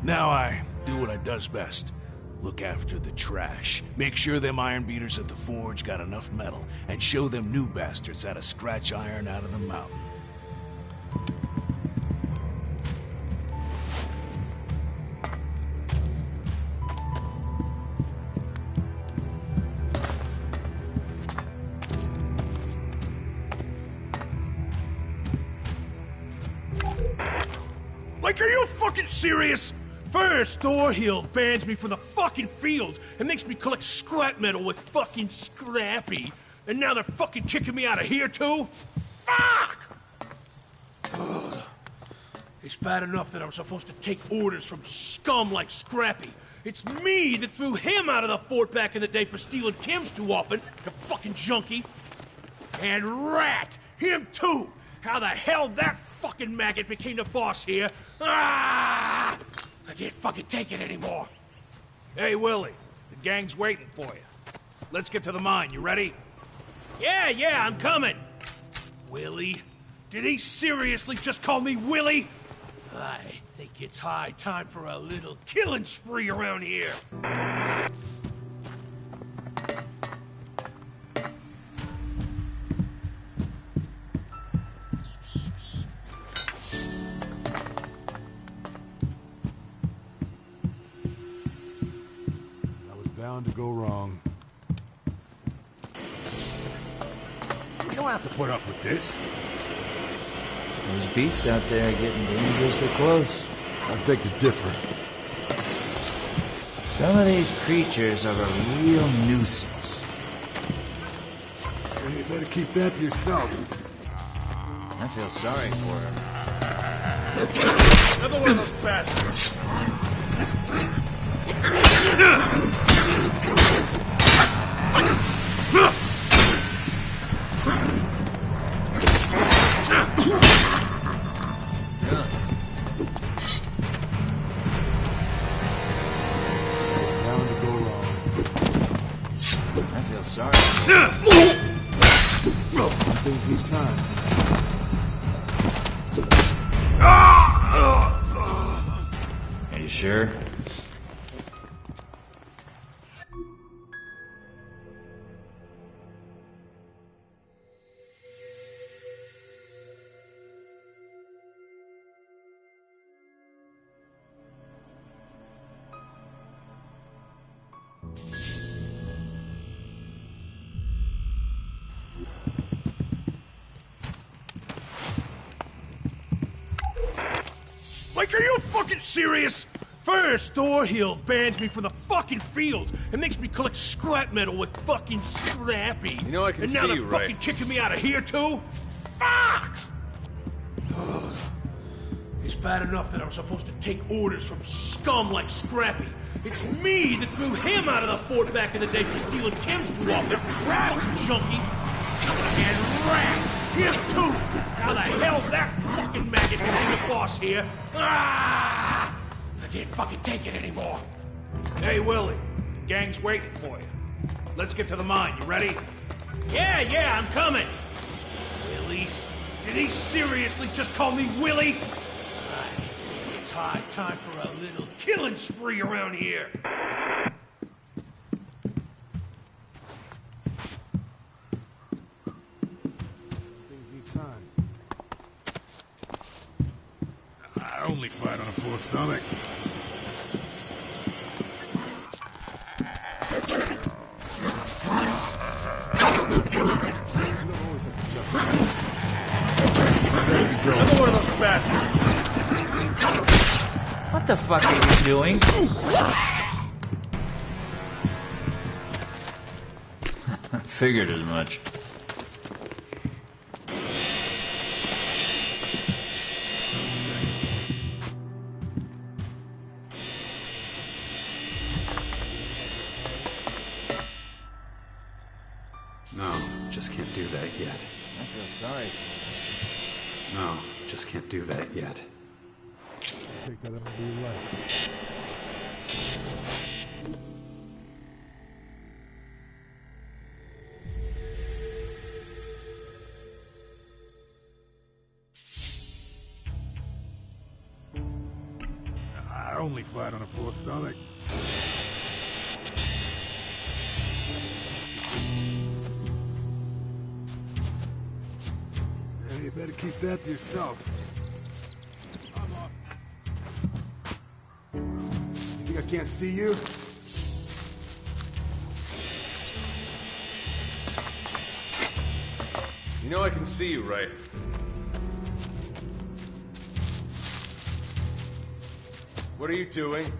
Now I do what I does best. Look after the trash. Make sure them iron beaters at the forge got enough metal, and show them new bastards how to scratch iron out of the mountain. Like, are you fucking serious? First, Thorhill bans me from the fucking fields and makes me collect scrap metal with fucking Scrappy. And now they're fucking kicking me out of here, too? Fuck! Ugh. It's bad enough that I'm supposed to take orders from scum like Scrappy. It's me that threw him out of the fort back in the day for stealing chems too often, the fucking junkie. And Rat, him too! How the hell that fucking maggot became the boss here? Ah! I can't fucking take it anymore. Hey, Willie. The gang's waiting for you. Let's get to the mine. You ready? Yeah, I'm coming. Willie? Did he seriously just call me Willie? I think it's high time for a little killing spree around here. Bound to go wrong. You don't have to put up with this. Those beasts out there are getting dangerously close. I beg to differ. Some of these creatures are a real nuisance. You better keep that to yourself. I feel sorry for her. Another one of those bastards. Bound to go wrong. I feel sorry. Some things need time. Are you sure? Like, are you fucking serious? First, Thorhill bans me from the fucking fields and makes me collect scrap metal with fucking Scrappy. You know I can and now see they're you, fucking right? kicking me out of here too? Fuck! It's bad enough that I'm supposed to take orders from scum like Scrappy. It's me that threw him out of the fort back in the day for stealing Kim's tool off there. Fucking junkie. And Rat! Him too! How the hell's that fucking maggot became the boss here? Ah! I can't fucking take it anymore. Hey, Willie. The gang's waiting for you. Let's get to the mine. You ready? Yeah, I'm coming. Willie? Did he seriously just call me Willie? It's high time for a little killing spree around here. Some things need time. I only fight on a full stomach. You don't always have to justify yourself. Another one of those bastards. What the fuck are you doing? Figured as much. No, just can't do that yet. I feel sorry. No, just can't do that yet. Take that out of your life. I only fight on a full stomach. Hey, you better keep that to yourself. You think I can't see you? You know I can see you, right? What are you doing?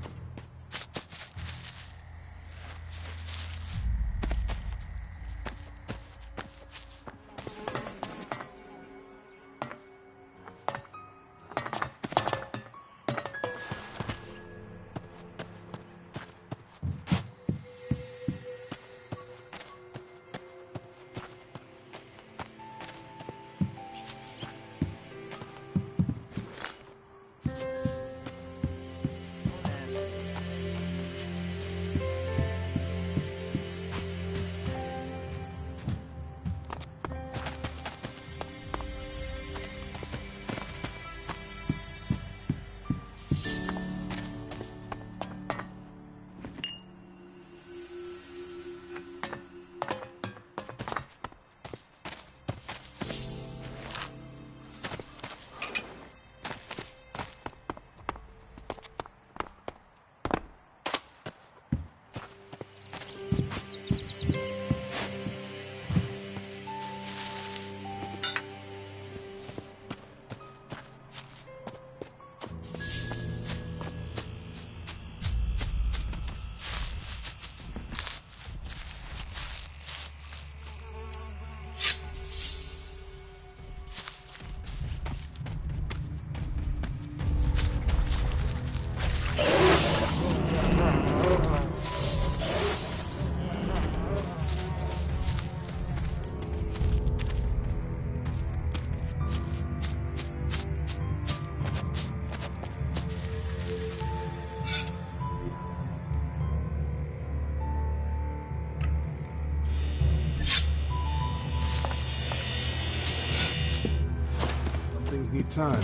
time.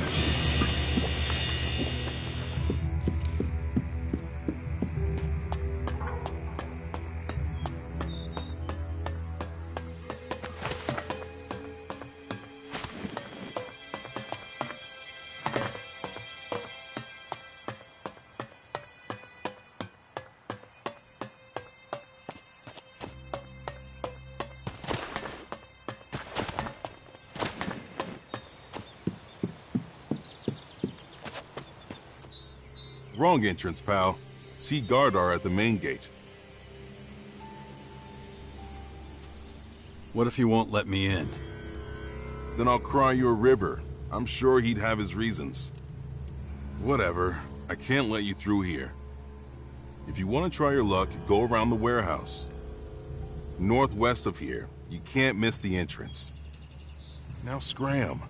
Wrong entrance, pal. See Gardar at the main gate. What if he won't let me in? Then I'll cry you a river. I'm sure he'd have his reasons. Whatever. I can't let you through here. If you want to try your luck, go around the warehouse. Northwest of here. You can't miss the entrance. Now scram.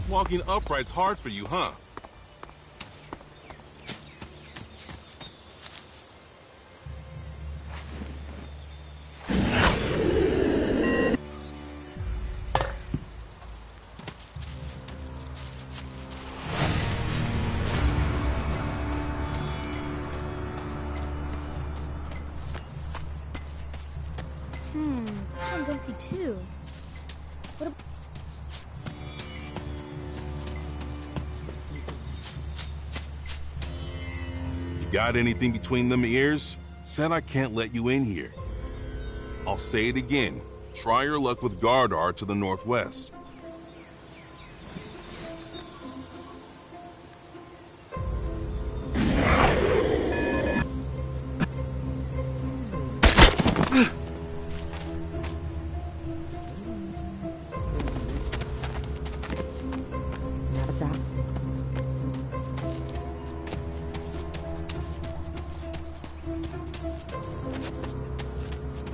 Walking upright's hard for you, huh? This one's empty too. What ab- You got anything between them ears? Said I can't let you in here. I'll say it again. Try your luck with Gardar to the northwest.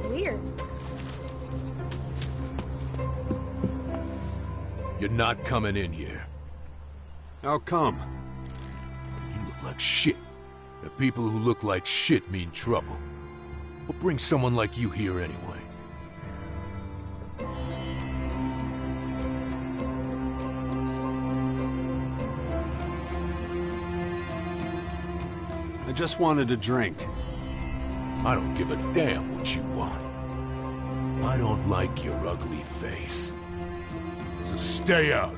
Weird. You're not coming in here. How come? You look like shit. The people who look like shit mean trouble. What brings someone like you here anyway? I just wanted a drink. I don't give a damn what you want. I don't like your ugly face. So stay out.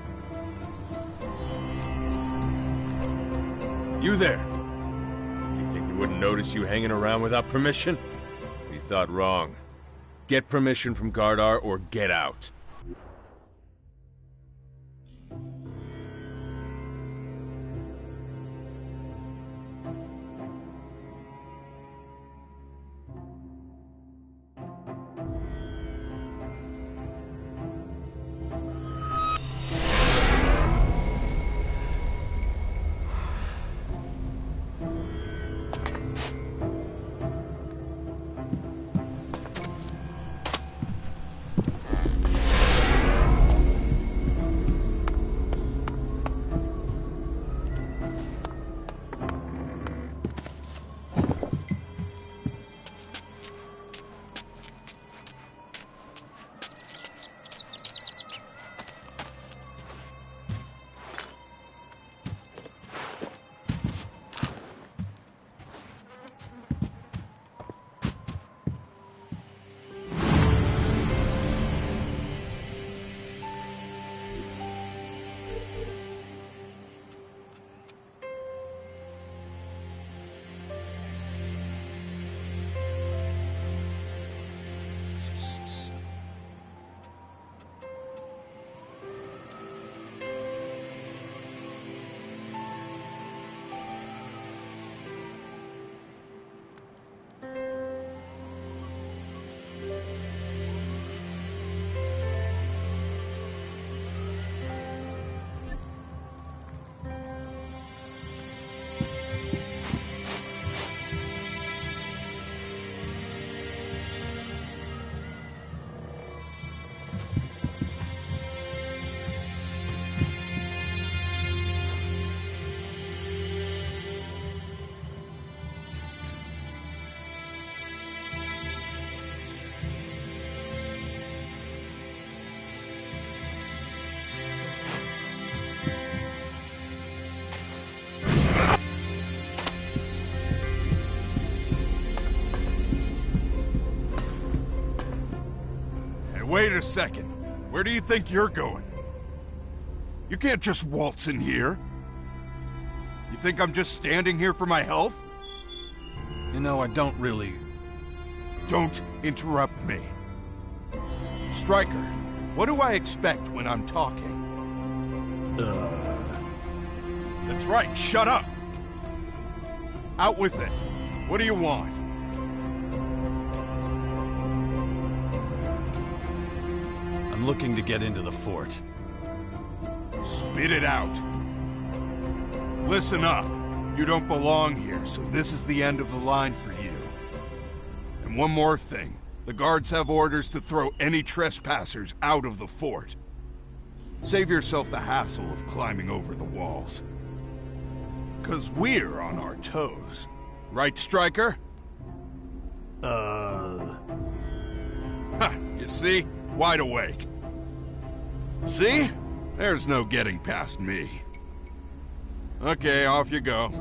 You there! Do you think he wouldn't notice you hanging around without permission? You thought wrong. Get permission from Gardar or get out. Wait a second. Where do you think you're going? You can't just waltz in here. You think I'm just standing here for my health? You know, I don't really... Don't interrupt me. Stryker, what do I expect when I'm talking? That's right, shut up! Out with it. What do you want? I'm looking to get into the fort. Spit it out. Listen up. You don't belong here, so this is the end of the line for you. And one more thing. The guards have orders to throw any trespassers out of the fort. Save yourself the hassle of climbing over the walls. 'Cause we're on our toes. Right, Stryker? Ha, you see? Wide awake. See? There's no getting past me. Okay, off you go.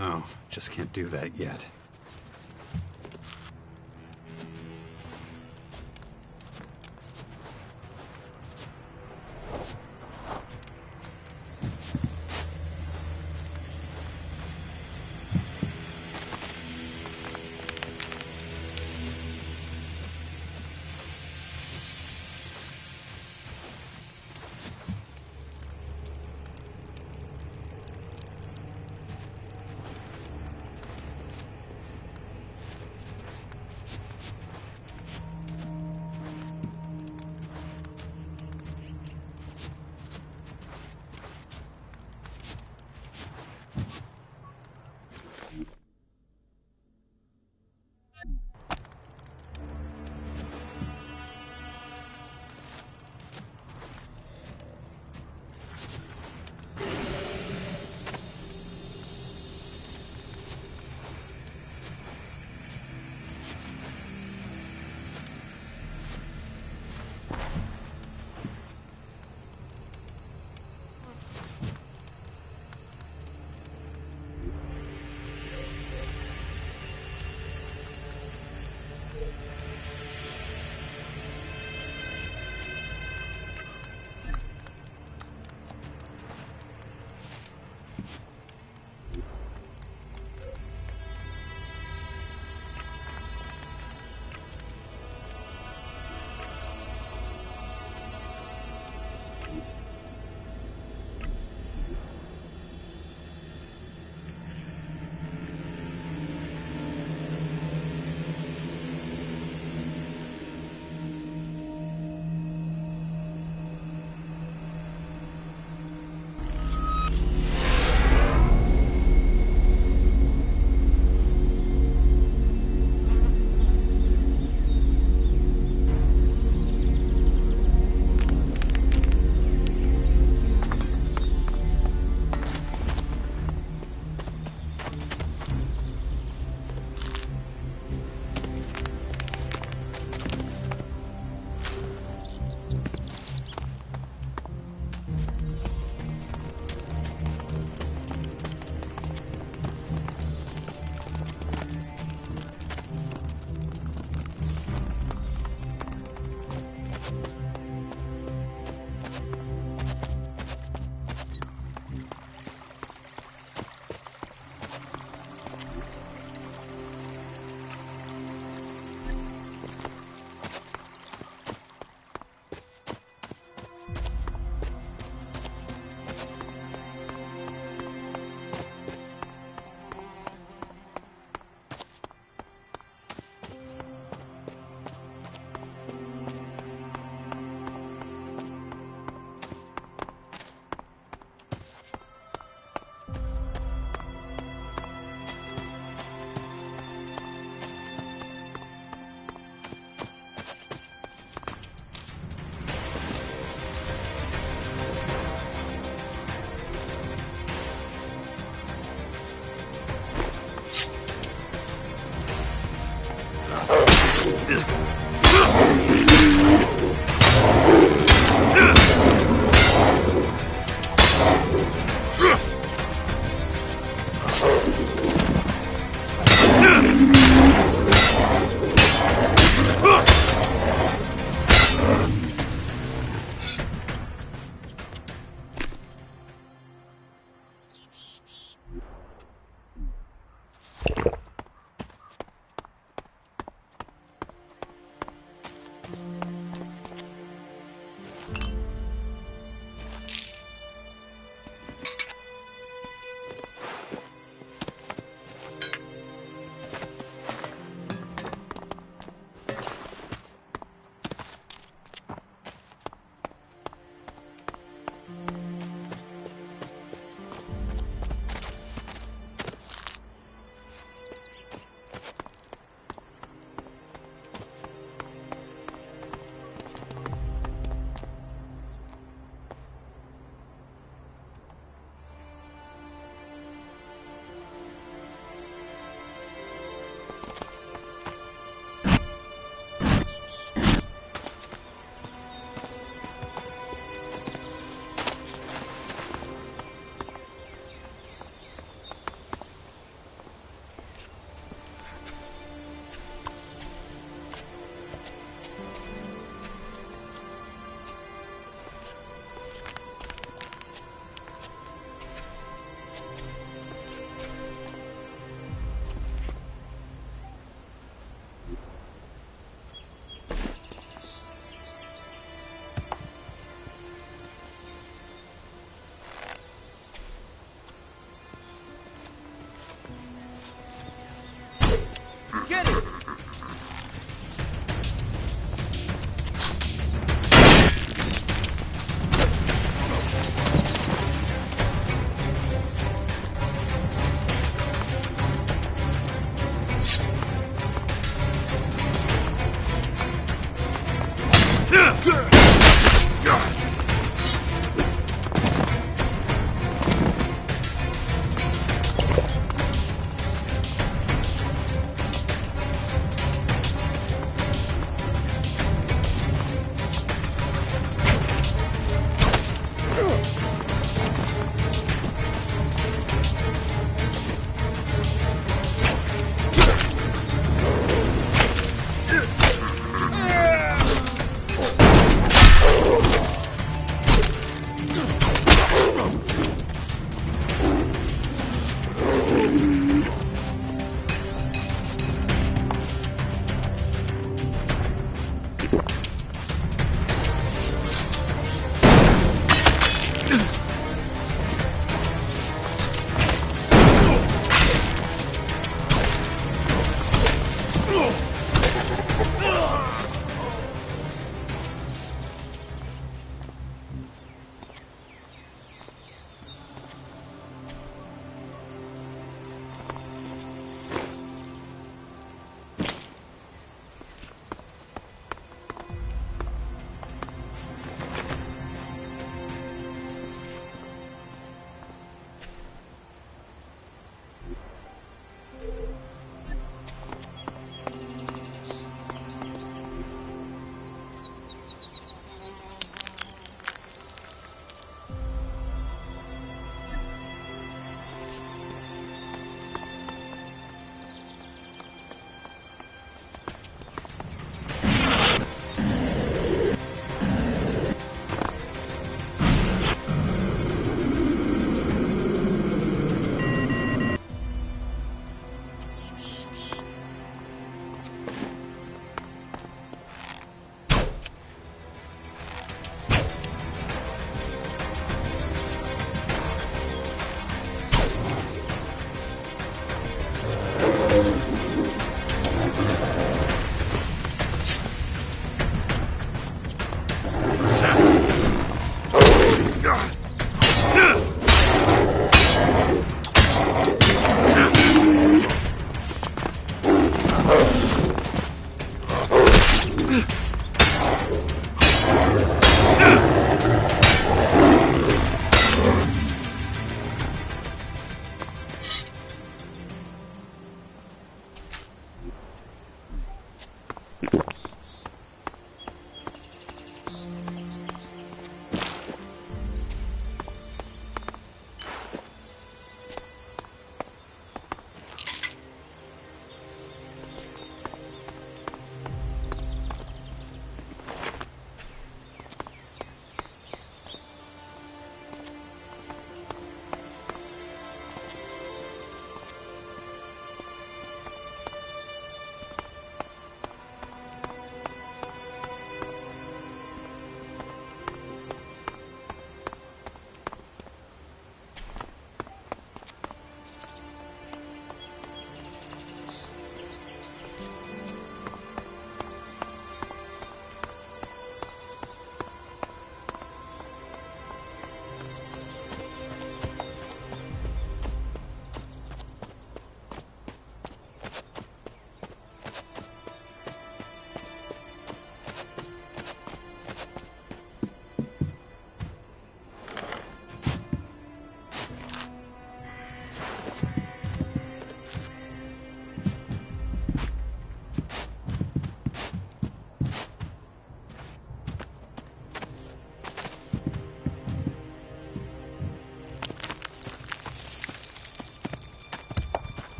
No, just can't do that yet.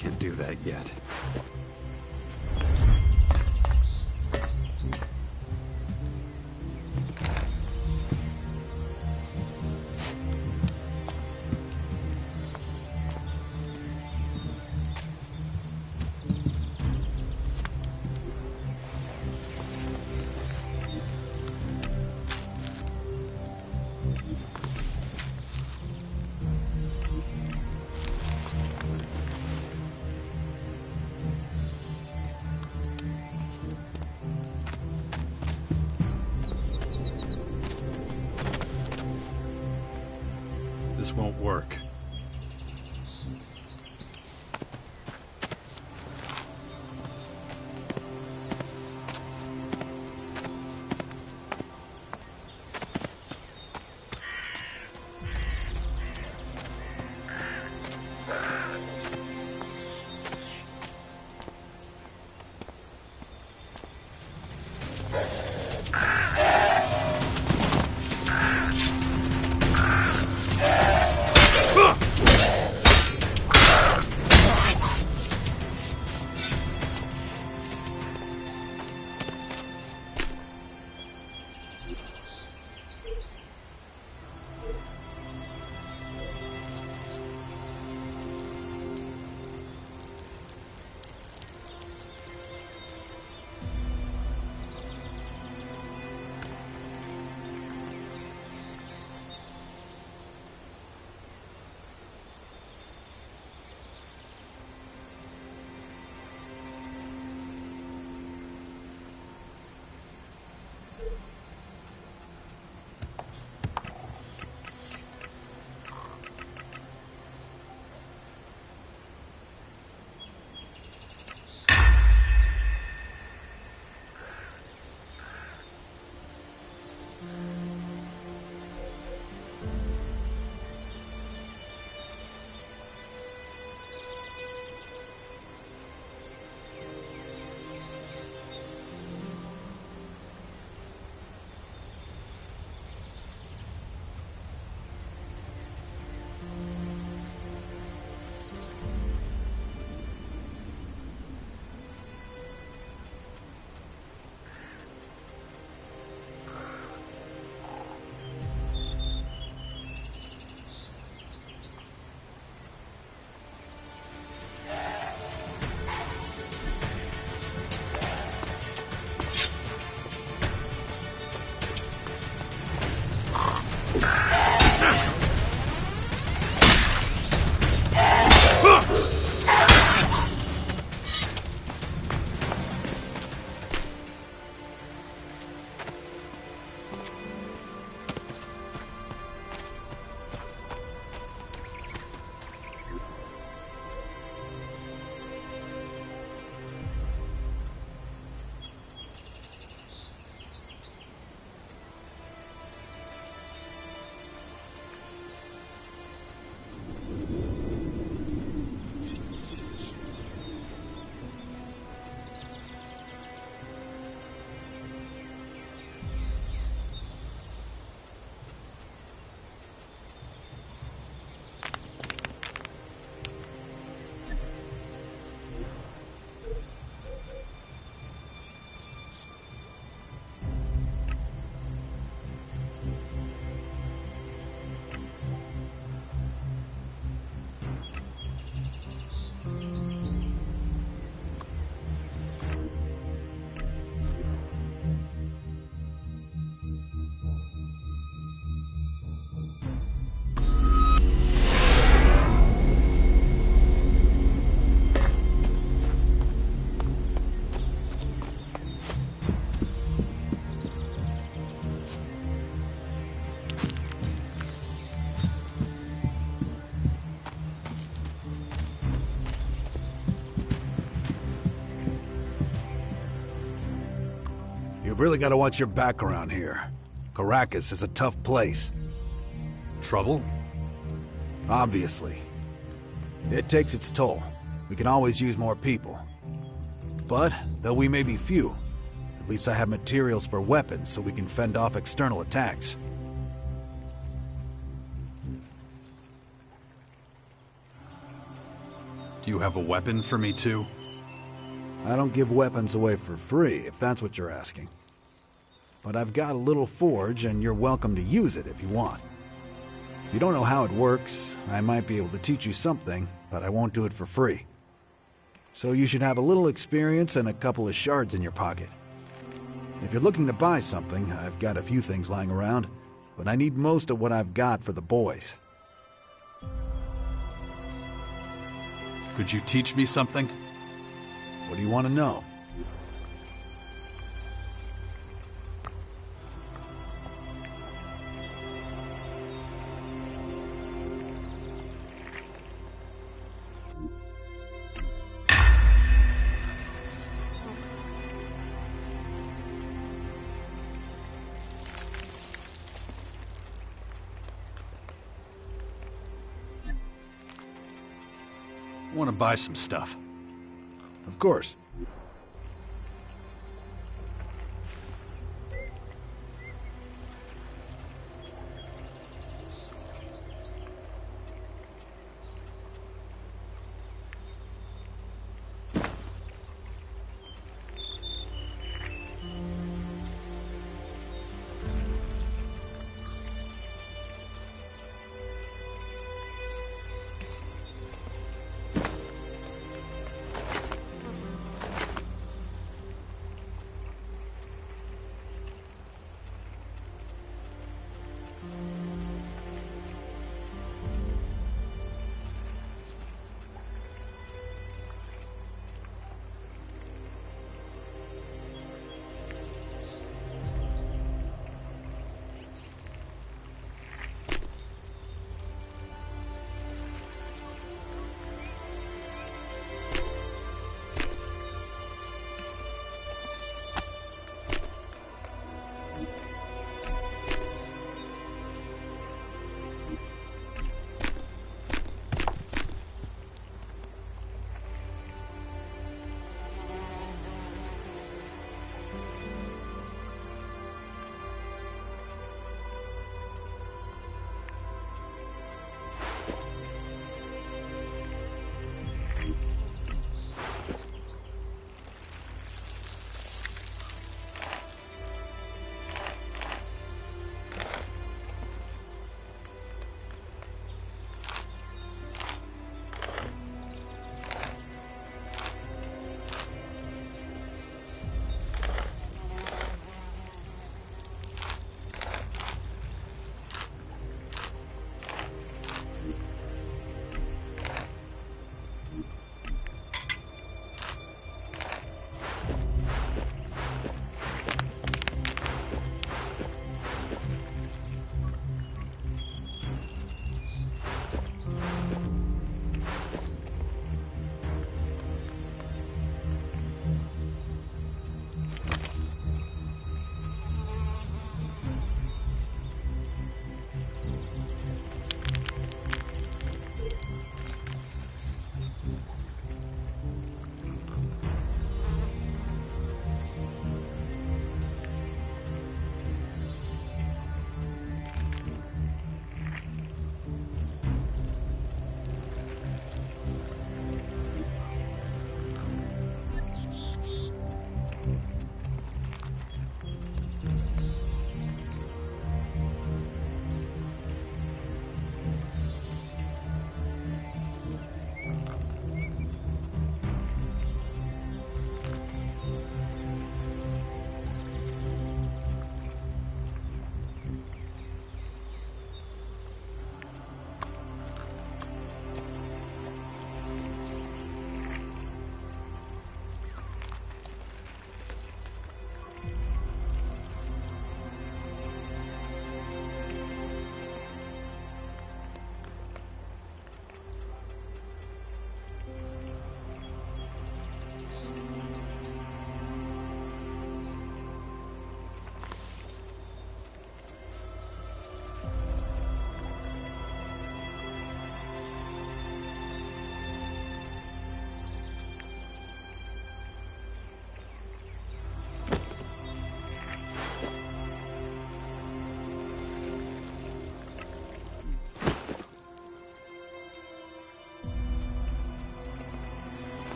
Can't do that yet. This won't work. You've really got to watch your back around here. Caracas is a tough place. Trouble? Obviously. It takes its toll. We can always use more people. But, though we may be few, at least I have materials for weapons so we can fend off external attacks. Do you have a weapon for me too? I don't give weapons away for free, if that's what you're asking. But I've got a little forge, and you're welcome to use it if you want. If you don't know how it works, I might be able to teach you something, but I won't do it for free. So you should have a little experience and a couple of shards in your pocket. If you're looking to buy something, I've got a few things lying around, but I need most of what I've got for the boys. Could you teach me something? What do you want to know? I want to buy some stuff. Of course.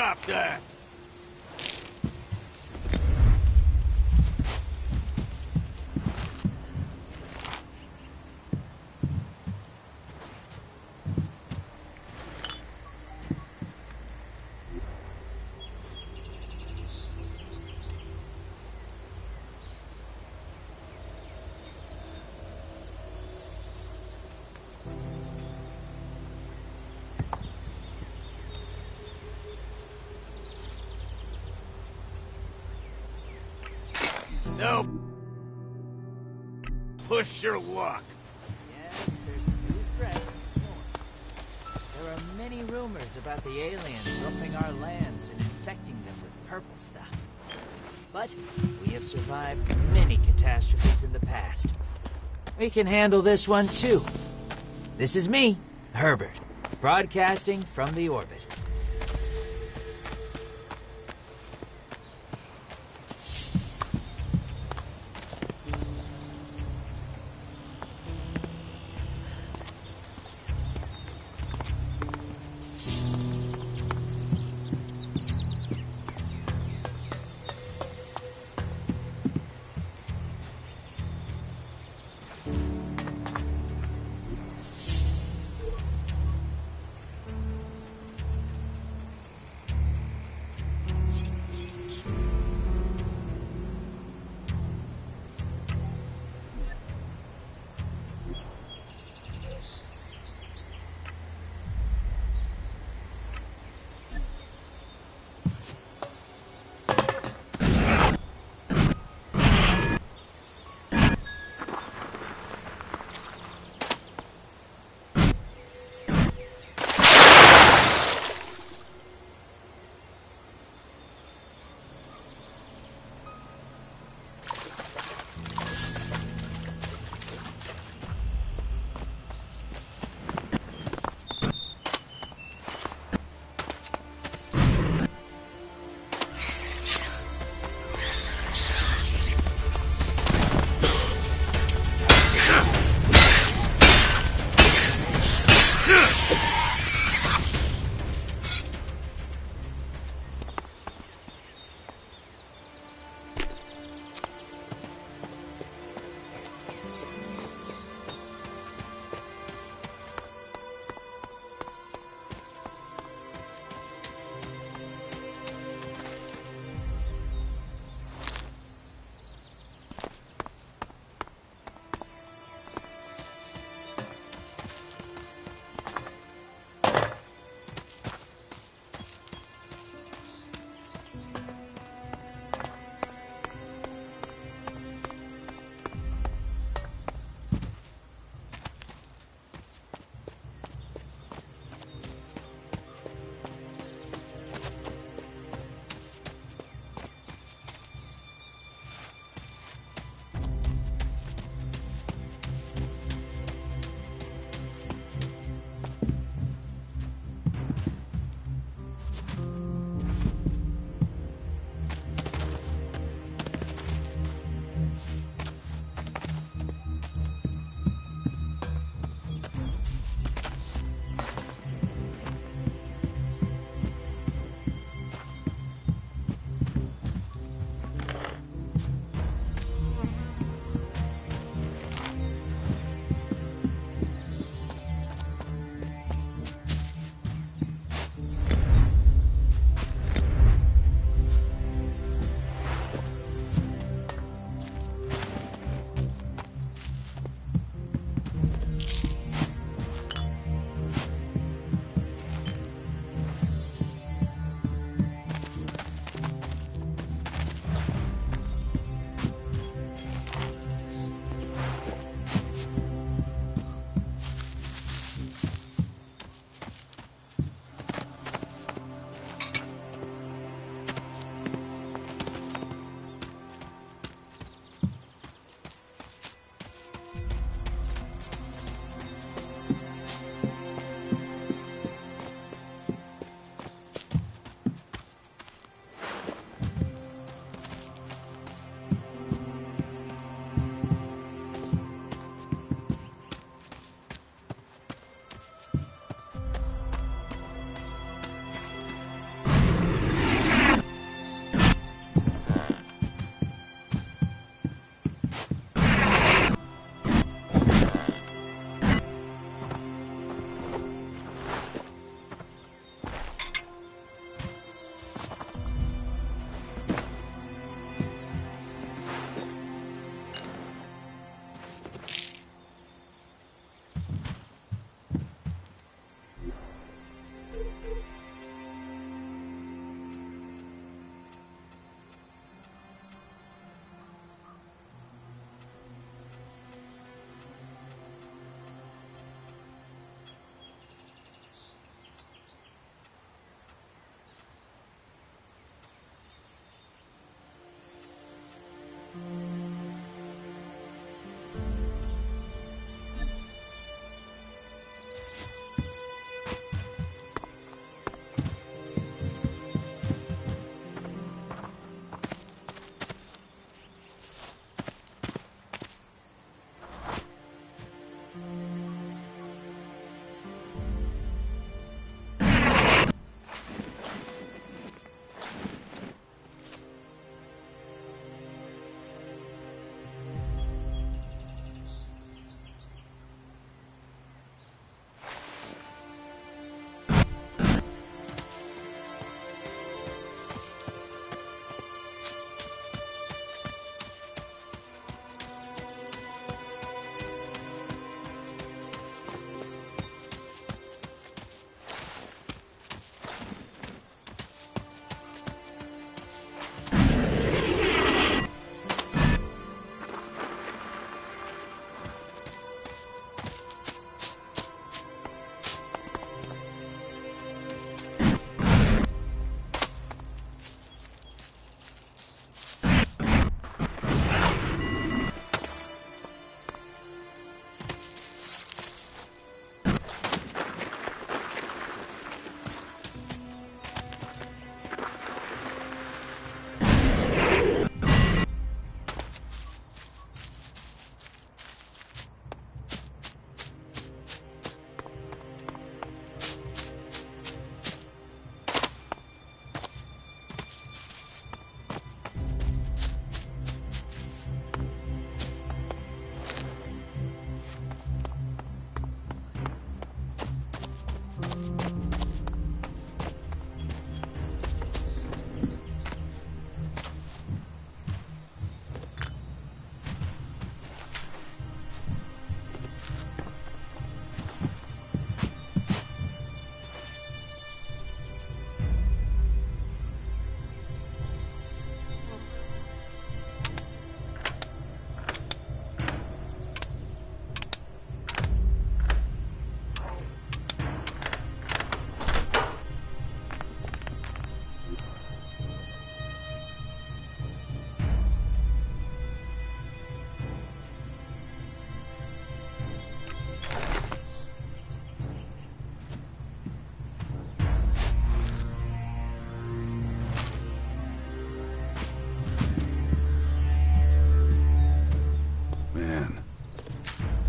Stop that! No. Push your luck. Yes, there's a new threat. There are many rumors about the aliens roaming our lands and infecting them with purple stuff. But we have survived many catastrophes in the past. We can handle this one too. This is me, Herbert, broadcasting from the orbit.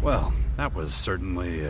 Well, that was certainly,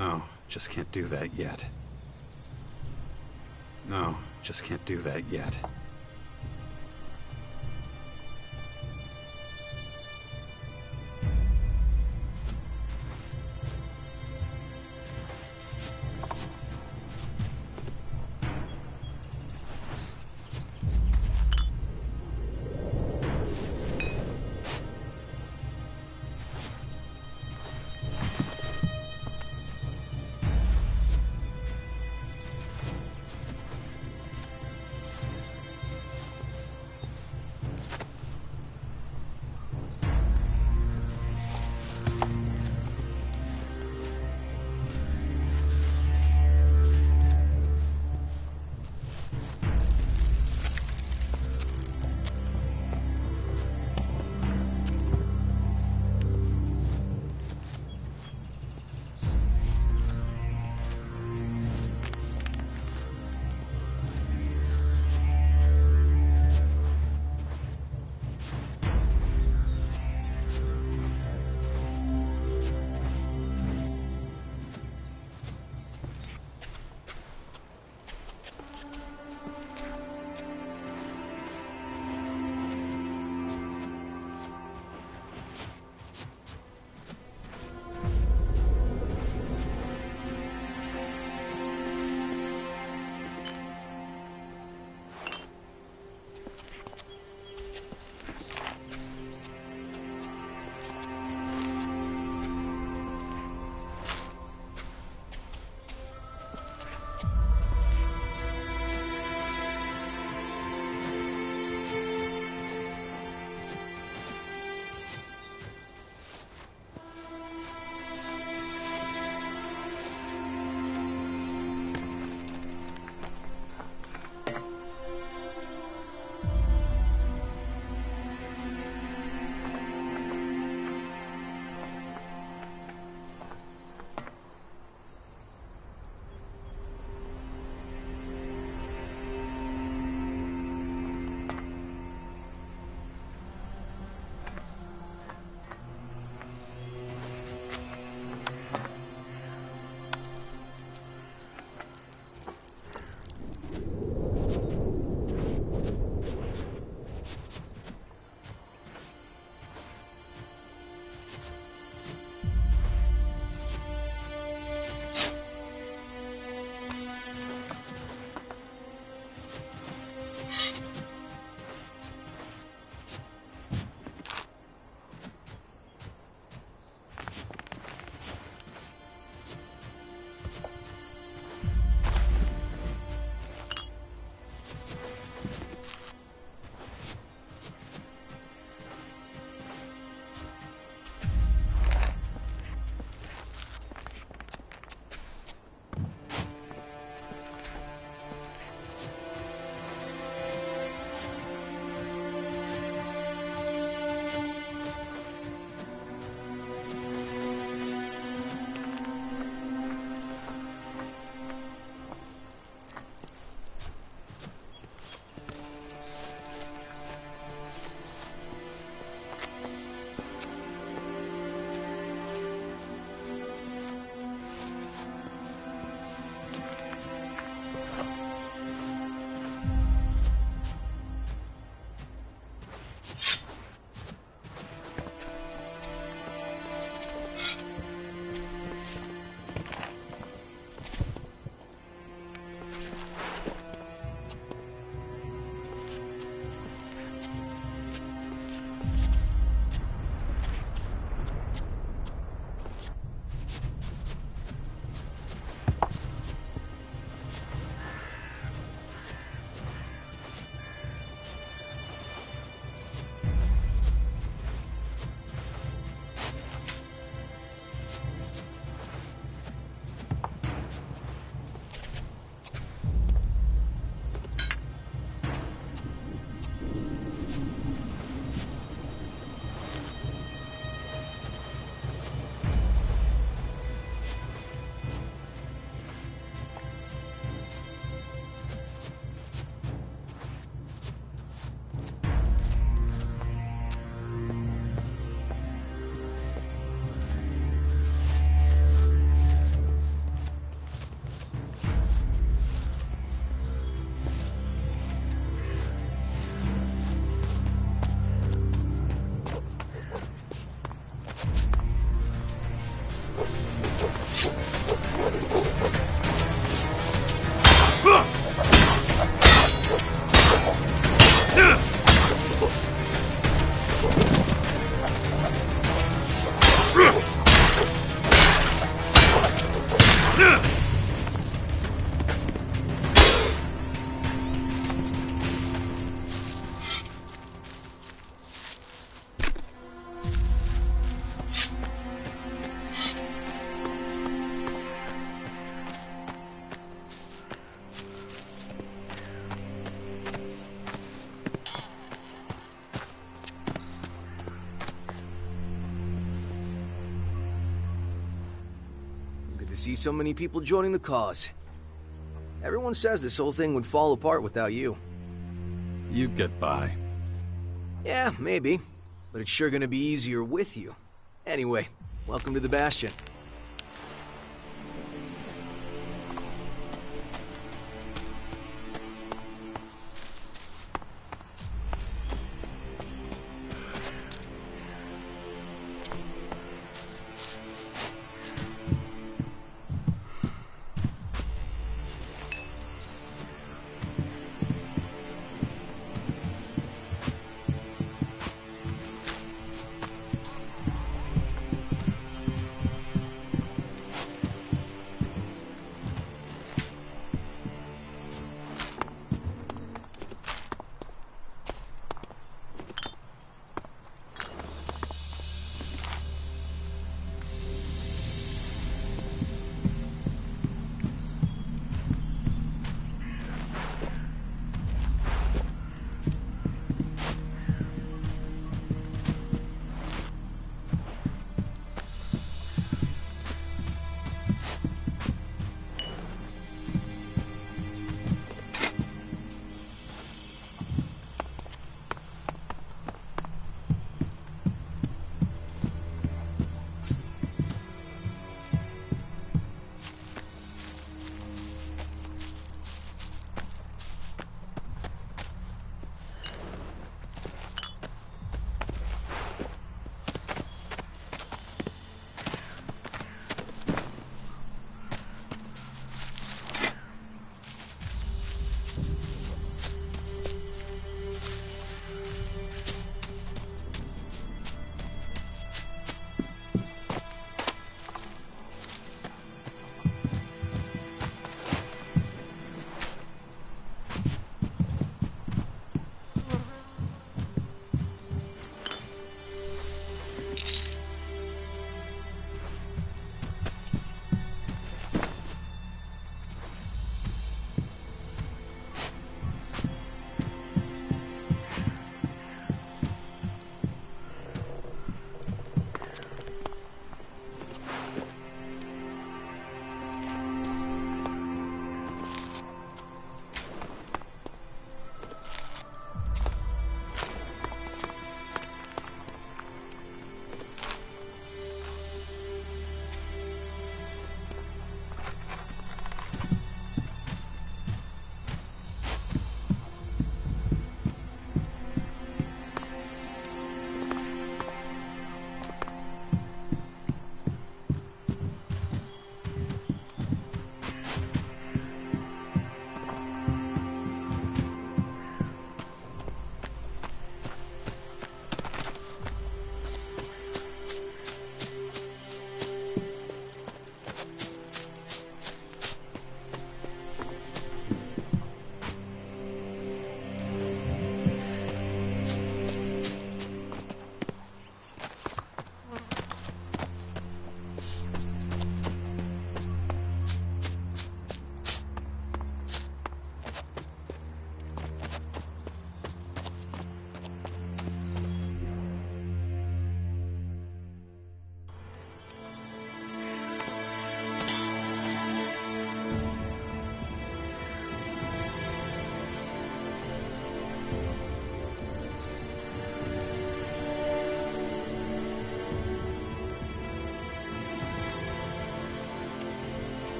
no, just can't do that yet. No, just can't do that yet. see so many people joining the cause. Everyone says this whole thing would fall apart without you. You'd get by. Yeah, maybe. But it's sure gonna be easier with you. Anyway, welcome to the Bastion.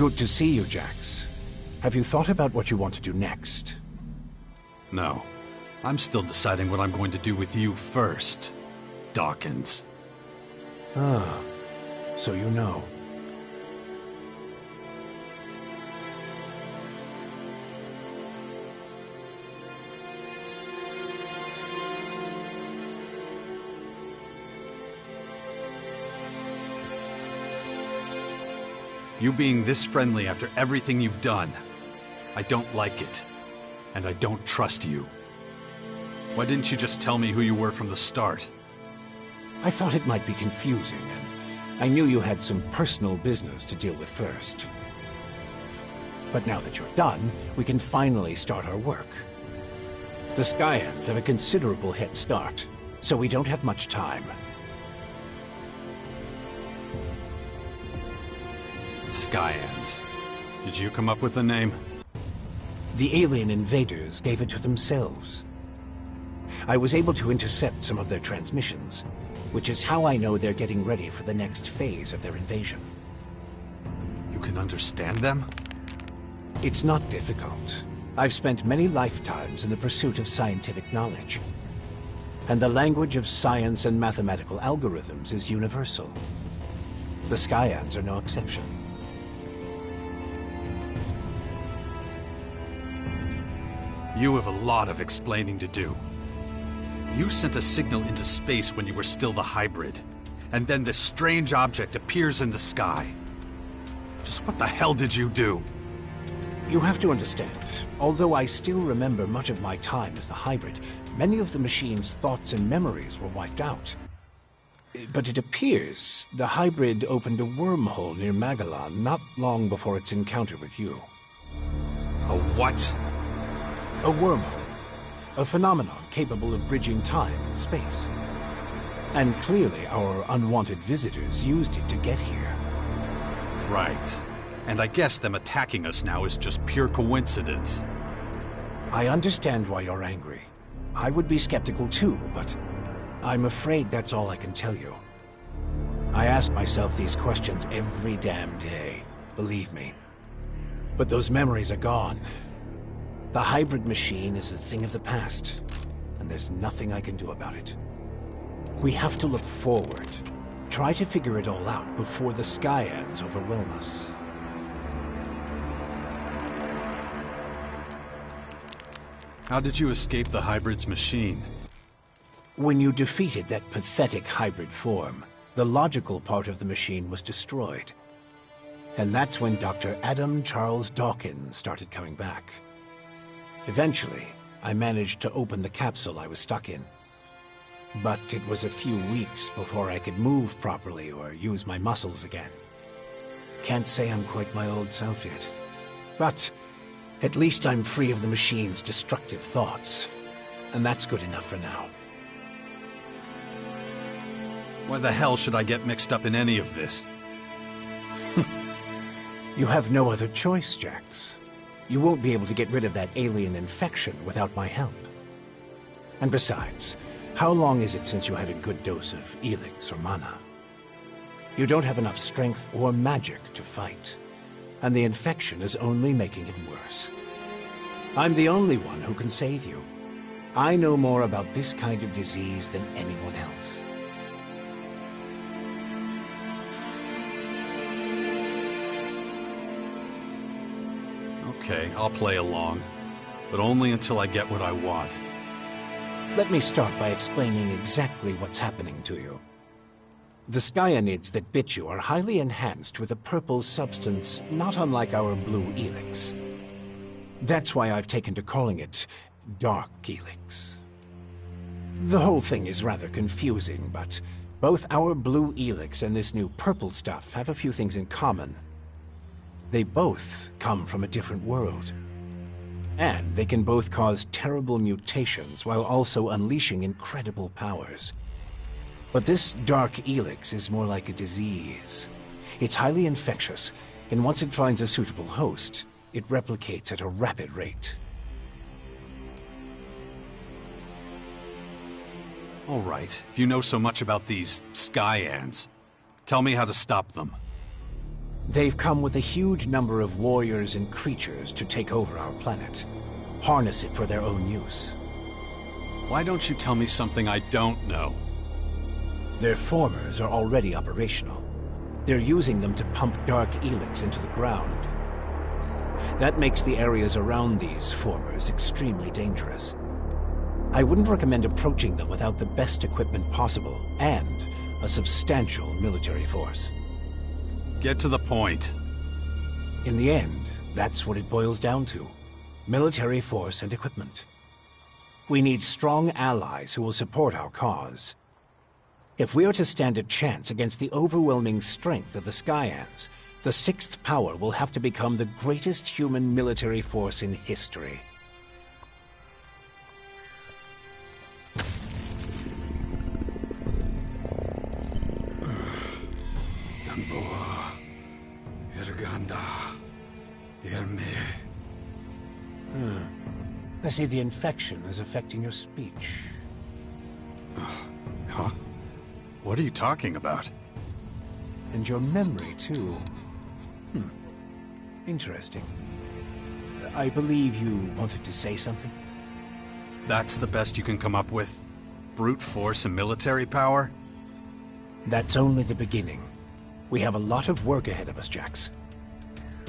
Good to see you, Jax. Have you thought about what you want to do next? No. I'm still deciding what I'm going to do with you first, Dawkins. Ah, so you know. You being this friendly after everything you've done. I don't like it. And I don't trust you. Why didn't you just tell me who you were from the start? I thought it might be confusing, and I knew you had some personal business to deal with first. But now that you're done, we can finally start our work. The Skyans have a considerable head start, so we don't have much time. Skyans. Did you come up with the name? The alien invaders gave it to themselves. I was able to intercept some of their transmissions, which is how I know they're getting ready for the next phase of their invasion. You can understand them? It's not difficult. I've spent many lifetimes in the pursuit of scientific knowledge. And the language of science and mathematical algorithms is universal. The Skyans are no exception. You have a lot of explaining to do. You sent a signal into space when you were still the hybrid, and then this strange object appears in the sky. Just what the hell did you do? You have to understand, although I still remember much of my time as the hybrid, many of the machine's thoughts and memories were wiped out. But it appears the hybrid opened a wormhole near Magellan not long before its encounter with you. A what? A wormhole. A phenomenon capable of bridging time and space. And clearly our unwanted visitors used it to get here. Right. And I guess them attacking us now is just pure coincidence. I understand why you're angry. I would be skeptical too, but I'm afraid that's all I can tell you. I ask myself these questions every damn day, believe me. But those memories are gone. The hybrid machine is a thing of the past, and there's nothing I can do about it. We have to look forward, try to figure it all out before the Skyans overwhelm us. How did you escape the hybrid's machine? When you defeated that pathetic hybrid form, the logical part of the machine was destroyed. And that's when Dr. Adam Charles Dawkins started coming back. Eventually, I managed to open the capsule I was stuck in. But it was a few weeks before I could move properly or use my muscles again. Can't say I'm quite my old self yet. But at least I'm free of the machine's destructive thoughts. And that's good enough for now. Why the hell should I get mixed up in any of this? You have no other choice, Jax. You won't be able to get rid of that alien infection without my help. And besides, how long is it since you had a good dose of Elex or mana? You don't have enough strength or magic to fight, and the infection is only making it worse. I'm the only one who can save you. I know more about this kind of disease than anyone else. Okay, I'll play along, but only until I get what I want. Let me start by explaining exactly what's happening to you. The Skyanids that bit you are highly enhanced with a purple substance not unlike our blue Elex. That's why I've taken to calling it Dark Elex. The whole thing is rather confusing, but both our blue Elex and this new purple stuff have a few things in common. They both come from a different world. And they can both cause terrible mutations while also unleashing incredible powers. But this Dark Elex is more like a disease. It's highly infectious, and once it finds a suitable host, it replicates at a rapid rate. All right, if you know so much about these Skyans, tell me how to stop them. They've come with a huge number of warriors and creatures to take over our planet. Harness it for their own use. Why don't you tell me something I don't know? Their formers are already operational. They're using them to pump Dark Elex into the ground. That makes the areas around these formers extremely dangerous. I wouldn't recommend approaching them without the best equipment possible and a substantial military force. Get to the point. In the end, that's what it boils down to. Military force and equipment. We need strong allies who will support our cause. If we are to stand a chance against the overwhelming strength of the Skyans, the Sixth Power will have to become the greatest human military force in history. Gamboa, Irganda, Yerme. I see the infection is affecting your speech. Huh? What are you talking about? And your memory, too. Interesting. I believe you wanted to say something? That's the best you can come up with? Brute force and military power? That's only the beginning. We have a lot of work ahead of us, Jax.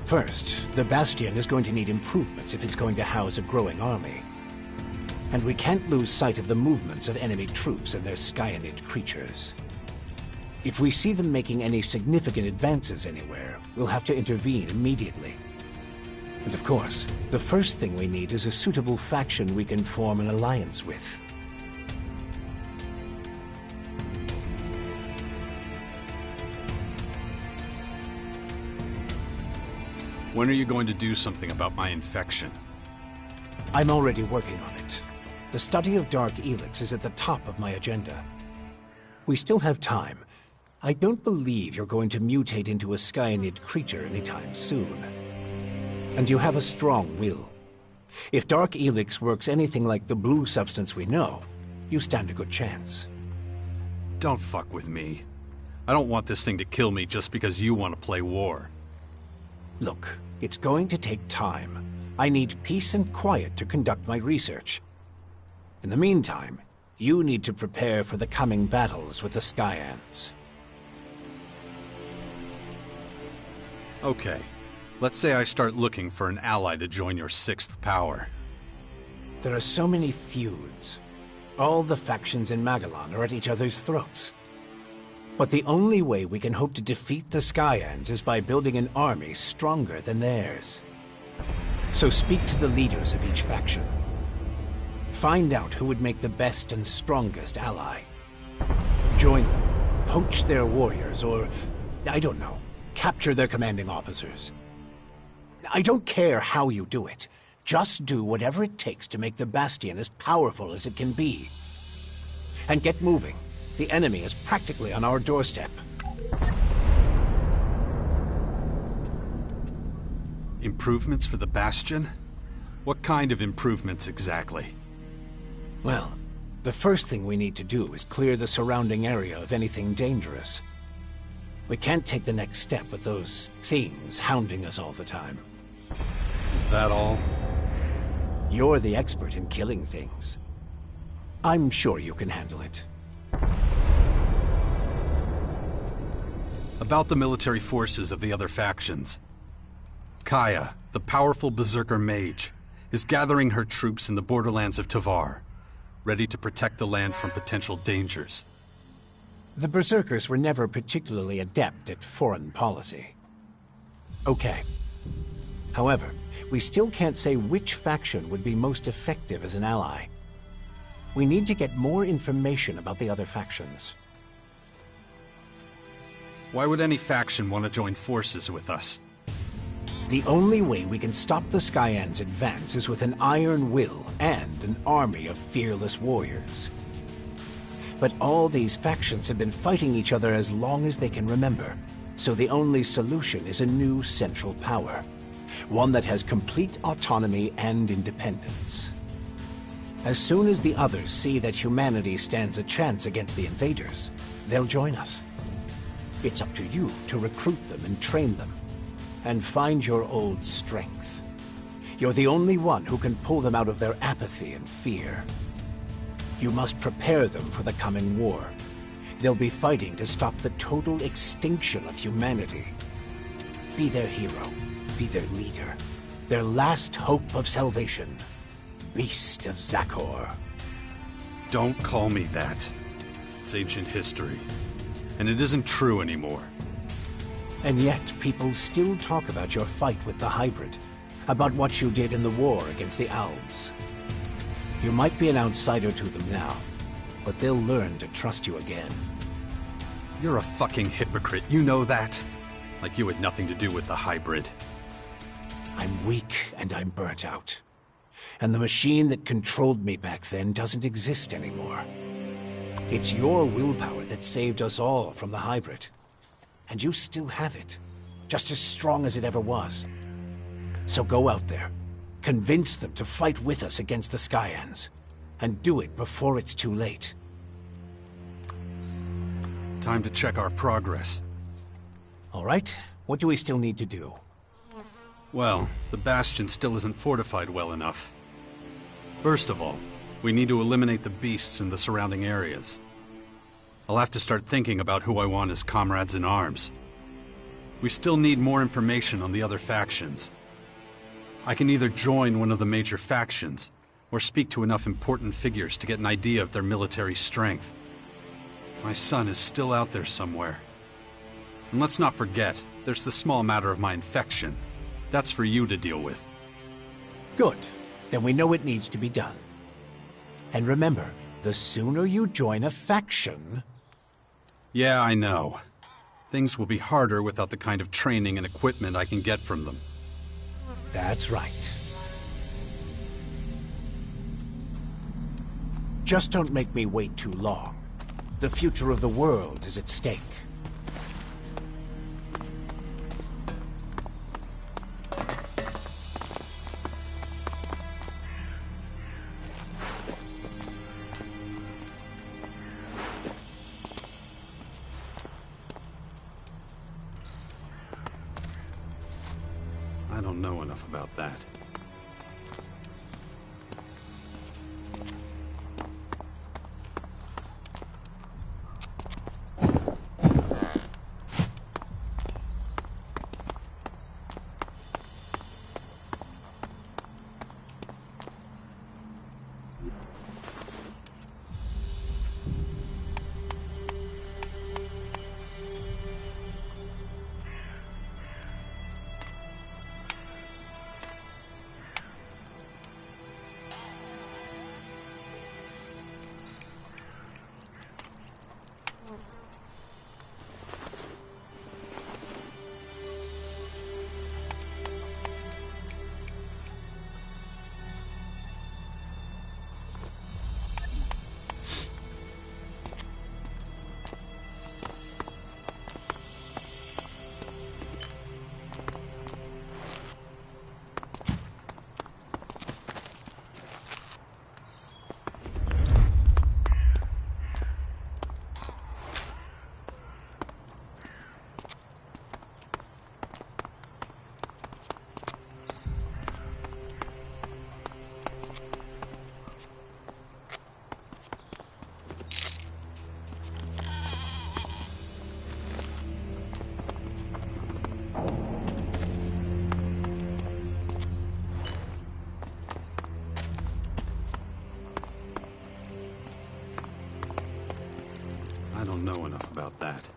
First, the Bastion is going to need improvements if it's going to house a growing army. And we can't lose sight of the movements of enemy troops and their Skyanid creatures. If we see them making any significant advances anywhere, we'll have to intervene immediately. And of course, the first thing we need is a suitable faction we can form an alliance with. When are you going to do something about my infection? I'm already working on it. The study of Dark Elex is at the top of my agenda. We still have time. I don't believe you're going to mutate into a Skyanid creature anytime soon. And you have a strong will. If Dark Elex works anything like the blue substance we know, you stand a good chance. Don't fuck with me. I don't want this thing to kill me just because you want to play war. Look, it's going to take time. I need peace and quiet to conduct my research. In the meantime, you need to prepare for the coming battles with the Skyans. Okay. Let's say I start looking for an ally to join your Sixth Power. There are so many feuds. All the factions in Magellan are at each other's throats. But the only way we can hope to defeat the Skyans is by building an army stronger than theirs. So speak to the leaders of each faction. Find out who would make the best and strongest ally. Join them, poach their warriors, or, I don't know, capture their commanding officers. I don't care how you do it. Just do whatever it takes to make the Bastion as powerful as it can be. And get moving. The enemy is practically on our doorstep. Improvements for the Bastion? What kind of improvements exactly? Well, the first thing we need to do is clear the surrounding area of anything dangerous. We can't take the next step with those things hounding us all the time. Is that all? You're the expert in killing things. I'm sure you can handle it. About the military forces of the other factions. Kaya, the powerful berserker mage, is gathering her troops in the borderlands of Tavar, ready to protect the land from potential dangers. The berserkers were never particularly adept at foreign policy. Okay. However, we still can't say which faction would be most effective as an ally. We need to get more information about the other factions. Why would any faction want to join forces with us? The only way we can stop the Skyans' advance is with an iron will and an army of fearless warriors. But all these factions have been fighting each other as long as they can remember, so the only solution is a new central power. One that has complete autonomy and independence. As soon as the others see that humanity stands a chance against the invaders, they'll join us. It's up to you to recruit them and train them, and find your old strength. You're the only one who can pull them out of their apathy and fear. You must prepare them for the coming war. They'll be fighting to stop the total extinction of humanity. Be their hero. Be their leader. Their last hope of salvation. Beast of Zakor. Don't call me that. It's ancient history. And it isn't true anymore. And yet, people still talk about your fight with the hybrid, about what you did in the war against the Alps. You might be an outsider to them now, but they'll learn to trust you again. You're a fucking hypocrite, you know that? Like you had nothing to do with the hybrid. I'm weak and I'm burnt out. And the machine that controlled me back then doesn't exist anymore. It's your willpower that saved us all from the hybrid. And you still have it, just as strong as it ever was. So go out there, convince them to fight with us against the Skyans, and do it before it's too late. Time to check our progress. All right, what do we still need to do? Well, the Bastion still isn't fortified well enough. First of all, we need to eliminate the beasts in the surrounding areas. I'll have to start thinking about who I want as comrades in arms. We still need more information on the other factions. I can either join one of the major factions, or speak to enough important figures to get an idea of their military strength. My son is still out there somewhere. And let's not forget, there's the small matter of my infection. That's for you to deal with. Good. Then we know it needs to be done. And remember, the sooner you join a faction... Yeah, I know. Things will be harder without the kind of training and equipment I can get from them. That's right. Just don't make me wait too long. The future of the world is at stake. I don't know enough about that. I don't know enough about that.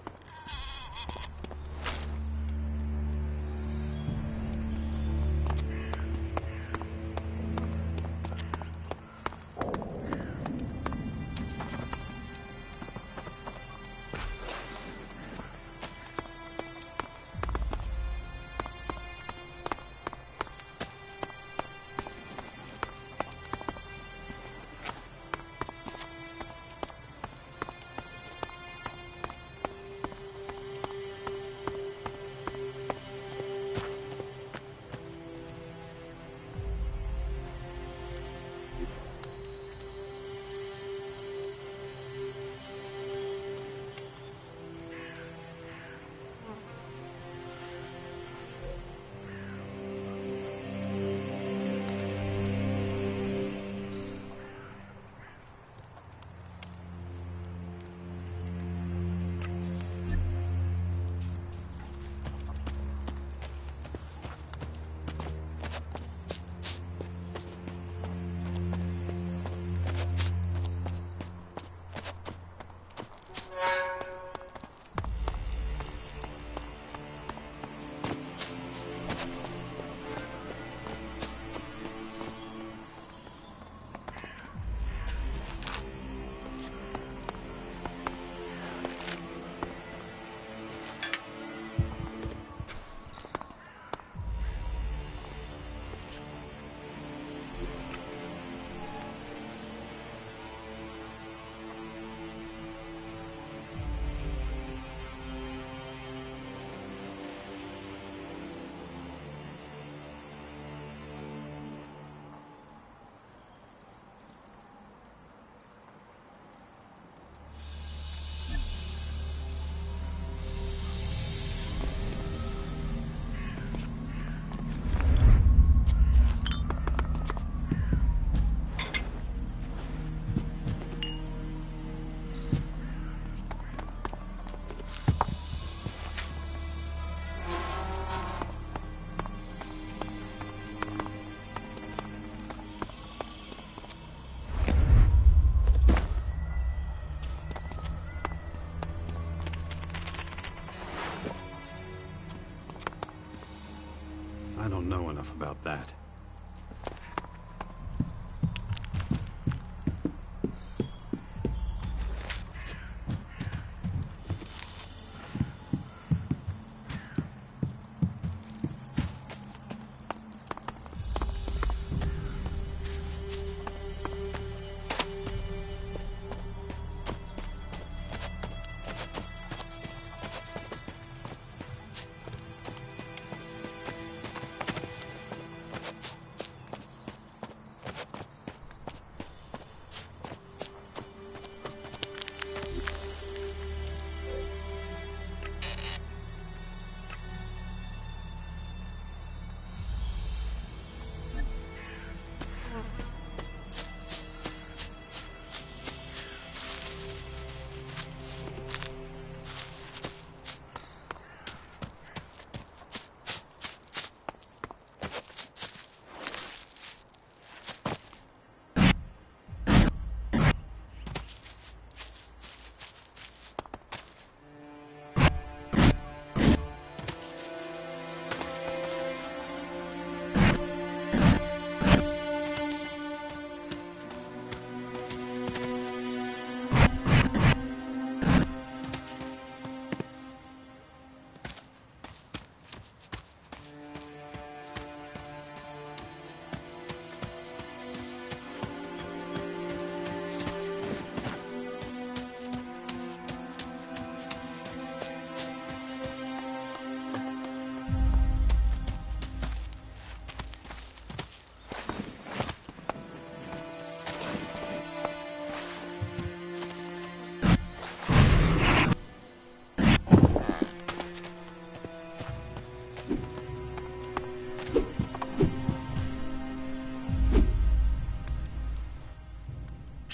don't know enough about that.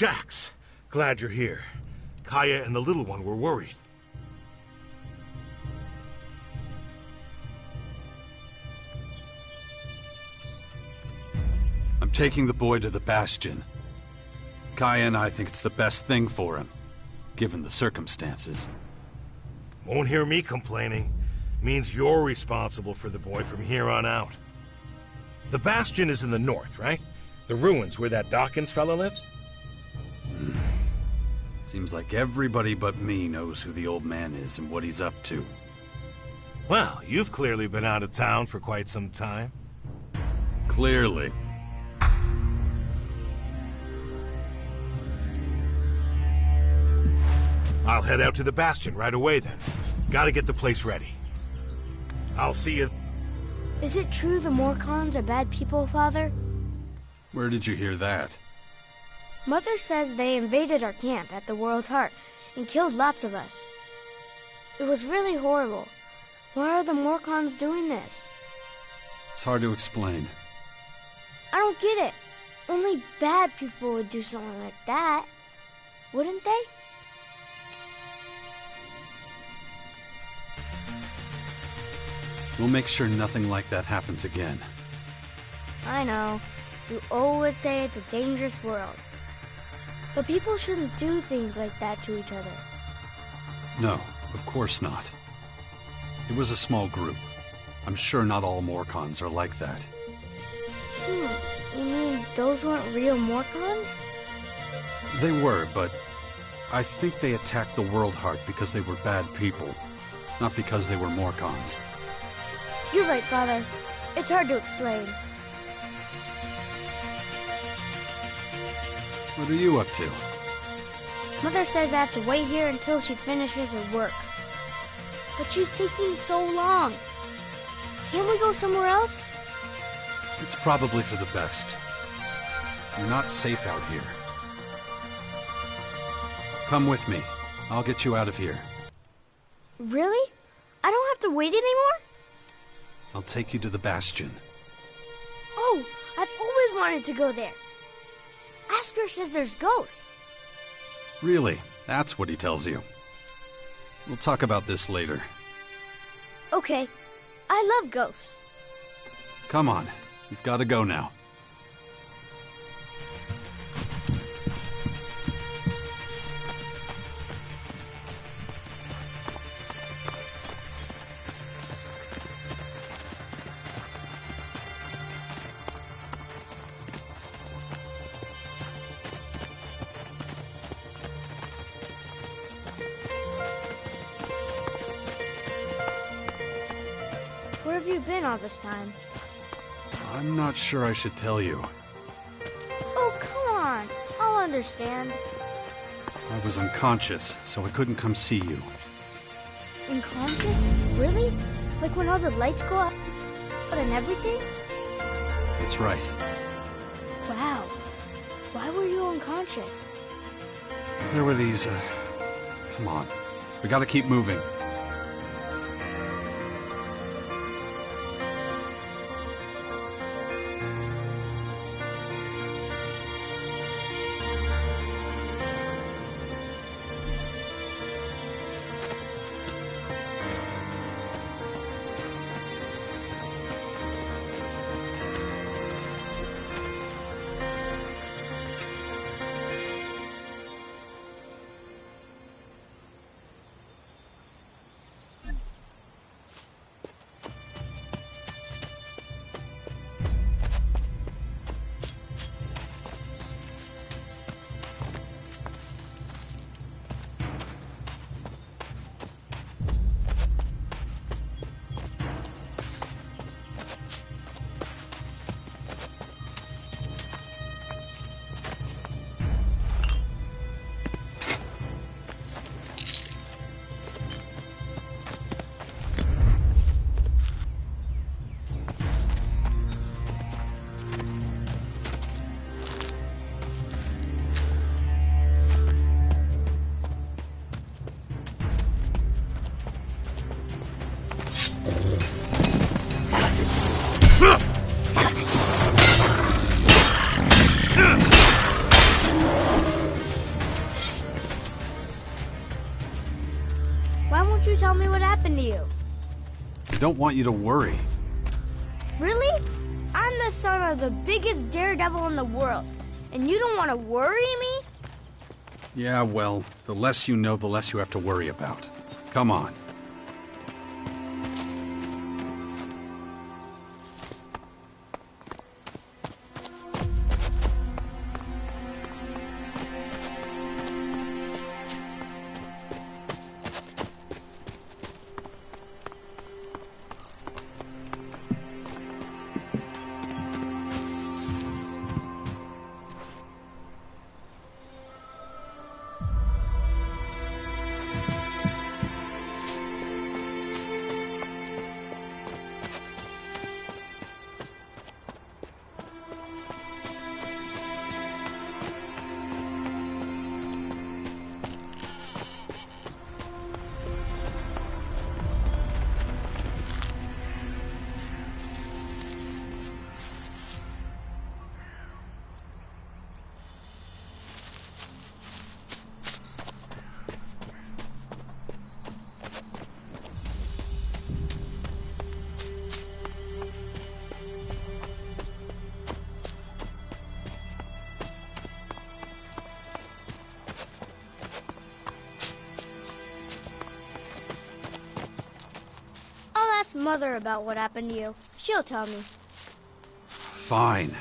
Jax, glad you're here. Kaya and the little one were worried. I'm taking the boy to the Bastion. Kaya and I think it's the best thing for him, given the circumstances. Won't hear me complaining. Means you're responsible for the boy from here on out. The Bastion is in the north, right? The ruins where that Dawkins fella lives? Seems like everybody but me knows who the old man is and what he's up to. Well, you've clearly been out of town for quite some time. Clearly. I'll head out to the Bastion right away then. Gotta get the place ready. I'll see you. Is it true the Morcons are bad people, Father? Where did you hear that? Mother says they invaded our camp at the World Heart and killed lots of us. It was really horrible. Why are the Morcons doing this? It's hard to explain. I don't get it. Only bad people would do something like that, wouldn't they? We'll make sure nothing like that happens again. I know. You always say it's a dangerous world. But people shouldn't do things like that to each other. No, of course not. It was a small group. I'm sure not all Morcons are like that. You mean those weren't real Morcons? They were, but I think they attacked the World Heart because they were bad people, not because they were Morcons. You're right, Father. It's hard to explain. What are you up to? Mother says I have to wait here until she finishes her work. But she's taking so long. Can't we go somewhere else? It's probably for the best. You're not safe out here. Come with me. I'll get you out of here. Really? I don't have to wait anymore? I'll take you to the Bastion. Oh, I've always wanted to go there. Asker says there's ghosts. Really? That's what he tells you. We'll talk about this later. Okay. I love ghosts. Come on. We've got to go now. have you been all this time? I'm not sure I should tell you. Oh, come on. I'll understand. I was unconscious, so I couldn't come see you. Unconscious? Really? Like when all the lights go out and everything? That's right. Wow. Why were you unconscious? There were these, Come on. We gotta keep moving. Why won't you tell me what happened to you? I don't want you to worry. Really? I'm the son of the biggest daredevil in the world, and you don't want to worry me? Yeah, well, the less you know, the less you have to worry about. Come on. Ask Mother about what happened to you. She'll tell me. Fine.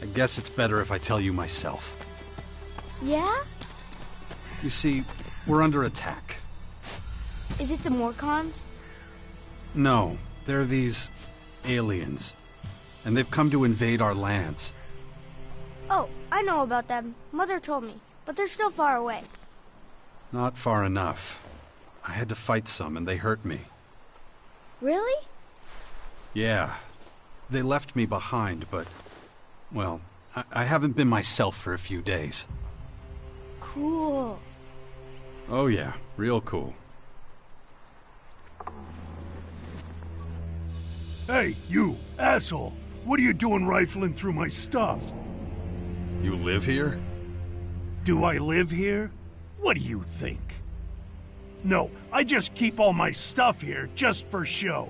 I guess it's better if I tell you myself. Yeah? You see, we're under attack. Is it the Morcons? No, they're these aliens. And they've come to invade our lands. Oh, I know about them. Mother told me, but they're still far away. Not far enough. I had to fight some and they hurt me. Really? Yeah. They left me behind, but... well, I haven't been myself for a few days. Cool. Oh yeah, real cool. Hey, you, asshole! What are you doing rifling through my stuff? You live here? Do I live here? What do you think? No, I just keep all my stuff here just for show.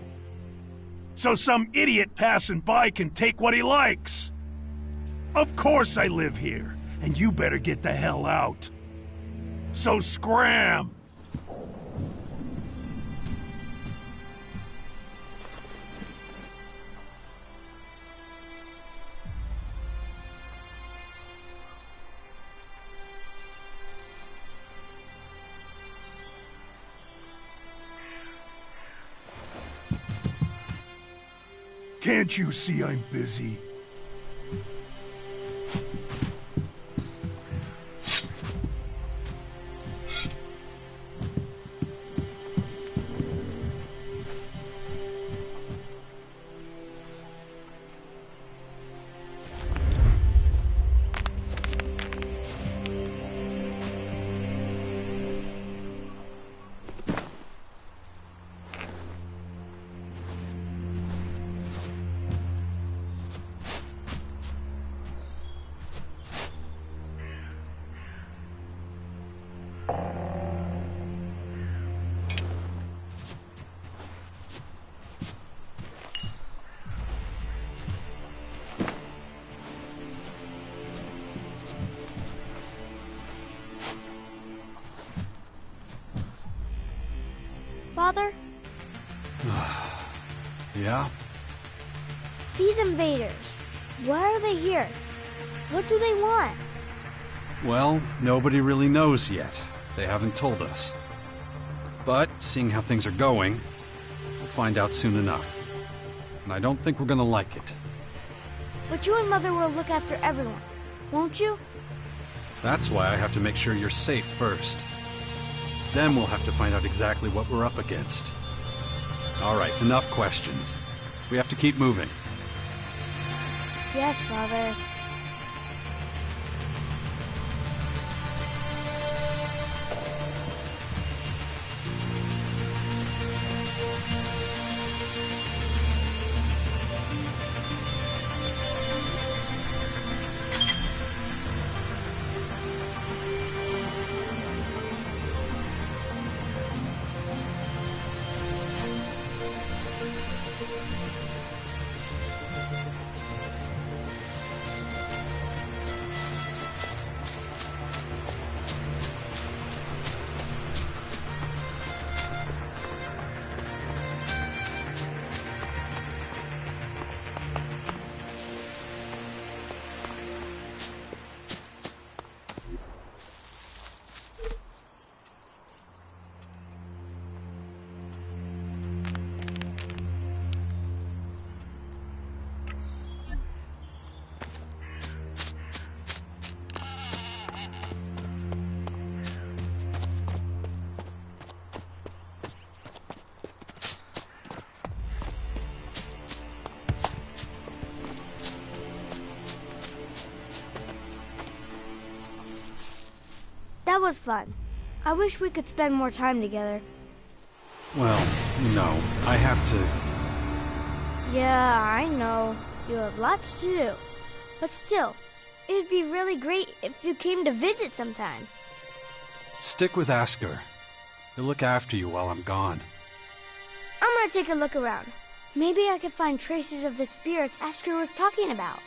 So some idiot passing by can take what he likes. Of course I live here, and you better get the hell out. So scram! Can't you see I'm busy? Father? Yeah? These invaders, why are they here? What do they want? Well, nobody really knows yet. They haven't told us. But, seeing how things are going, we'll find out soon enough. And I don't think we're gonna like it. But you and Mother will look after everyone, won't you? That's why I have to make sure you're safe first. Then we'll have to find out exactly what we're up against. All right, enough questions. We have to keep moving. Yes, Father. That was fun. I wish we could spend more time together. Well, you know, I have to... Yeah, I know. You have lots to do. But still, it'd be really great if you came to visit sometime. Stick with Asker. He'll look after you while I'm gone. I'm gonna take a look around. Maybe I could find traces of the spirits Asker was talking about.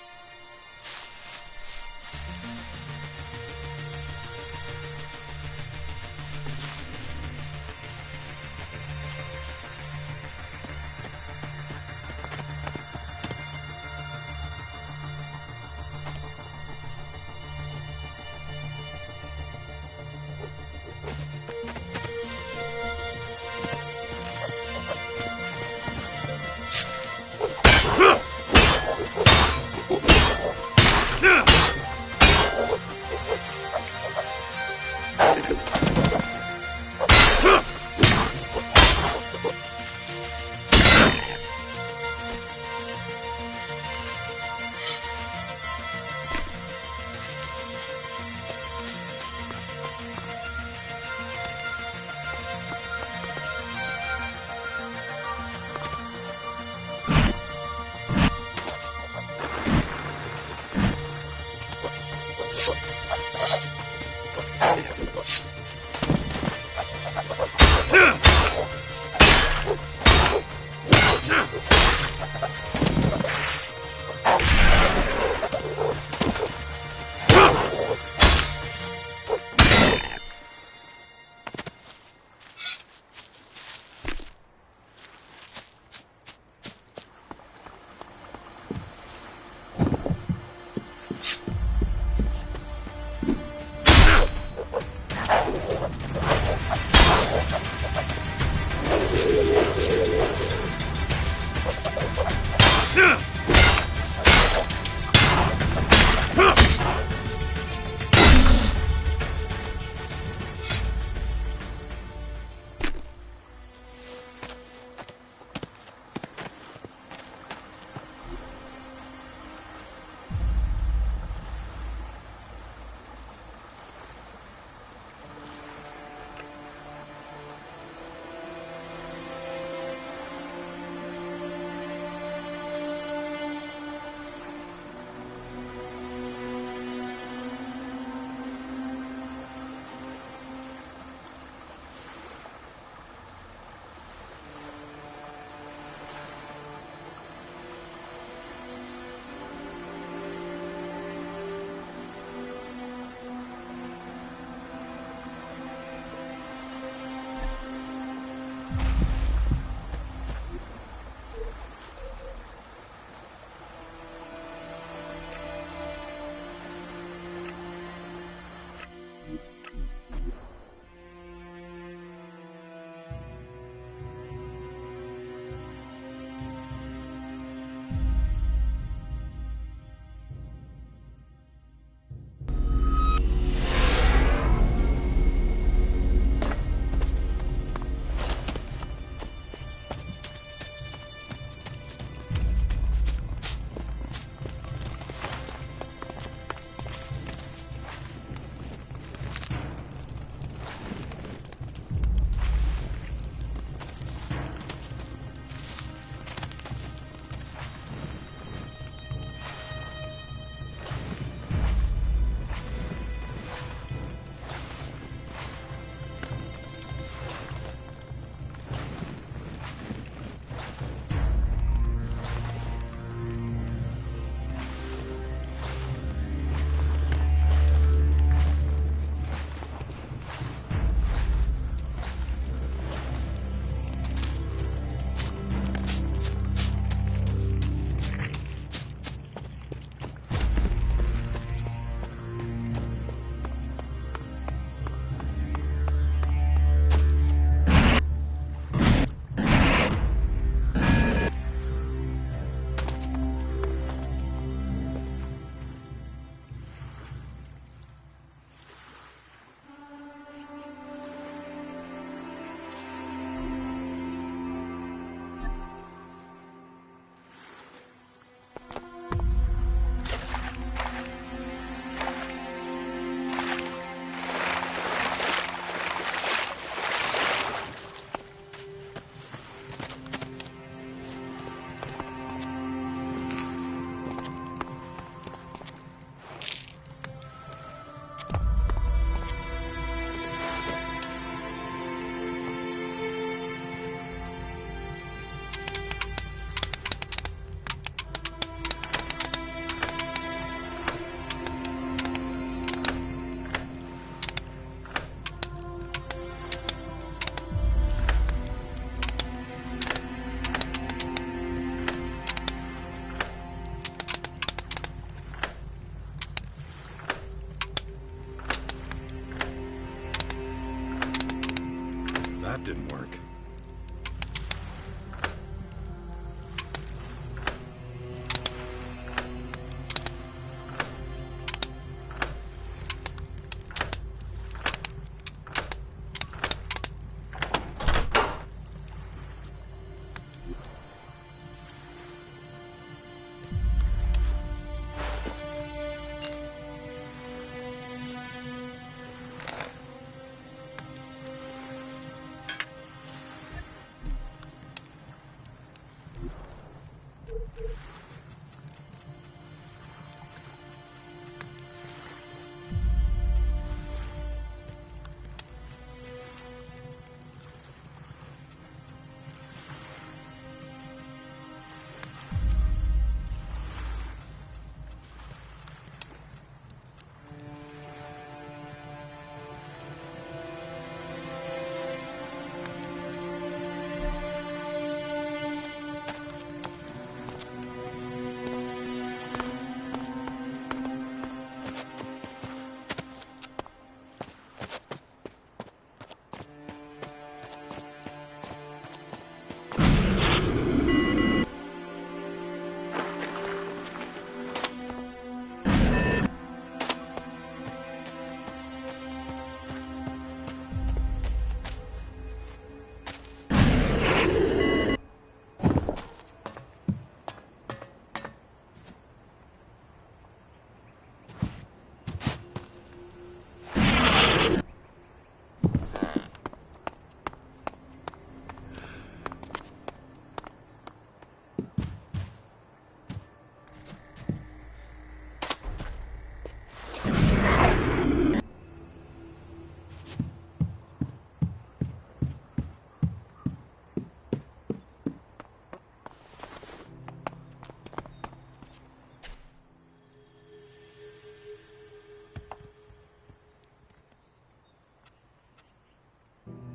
that didn't work.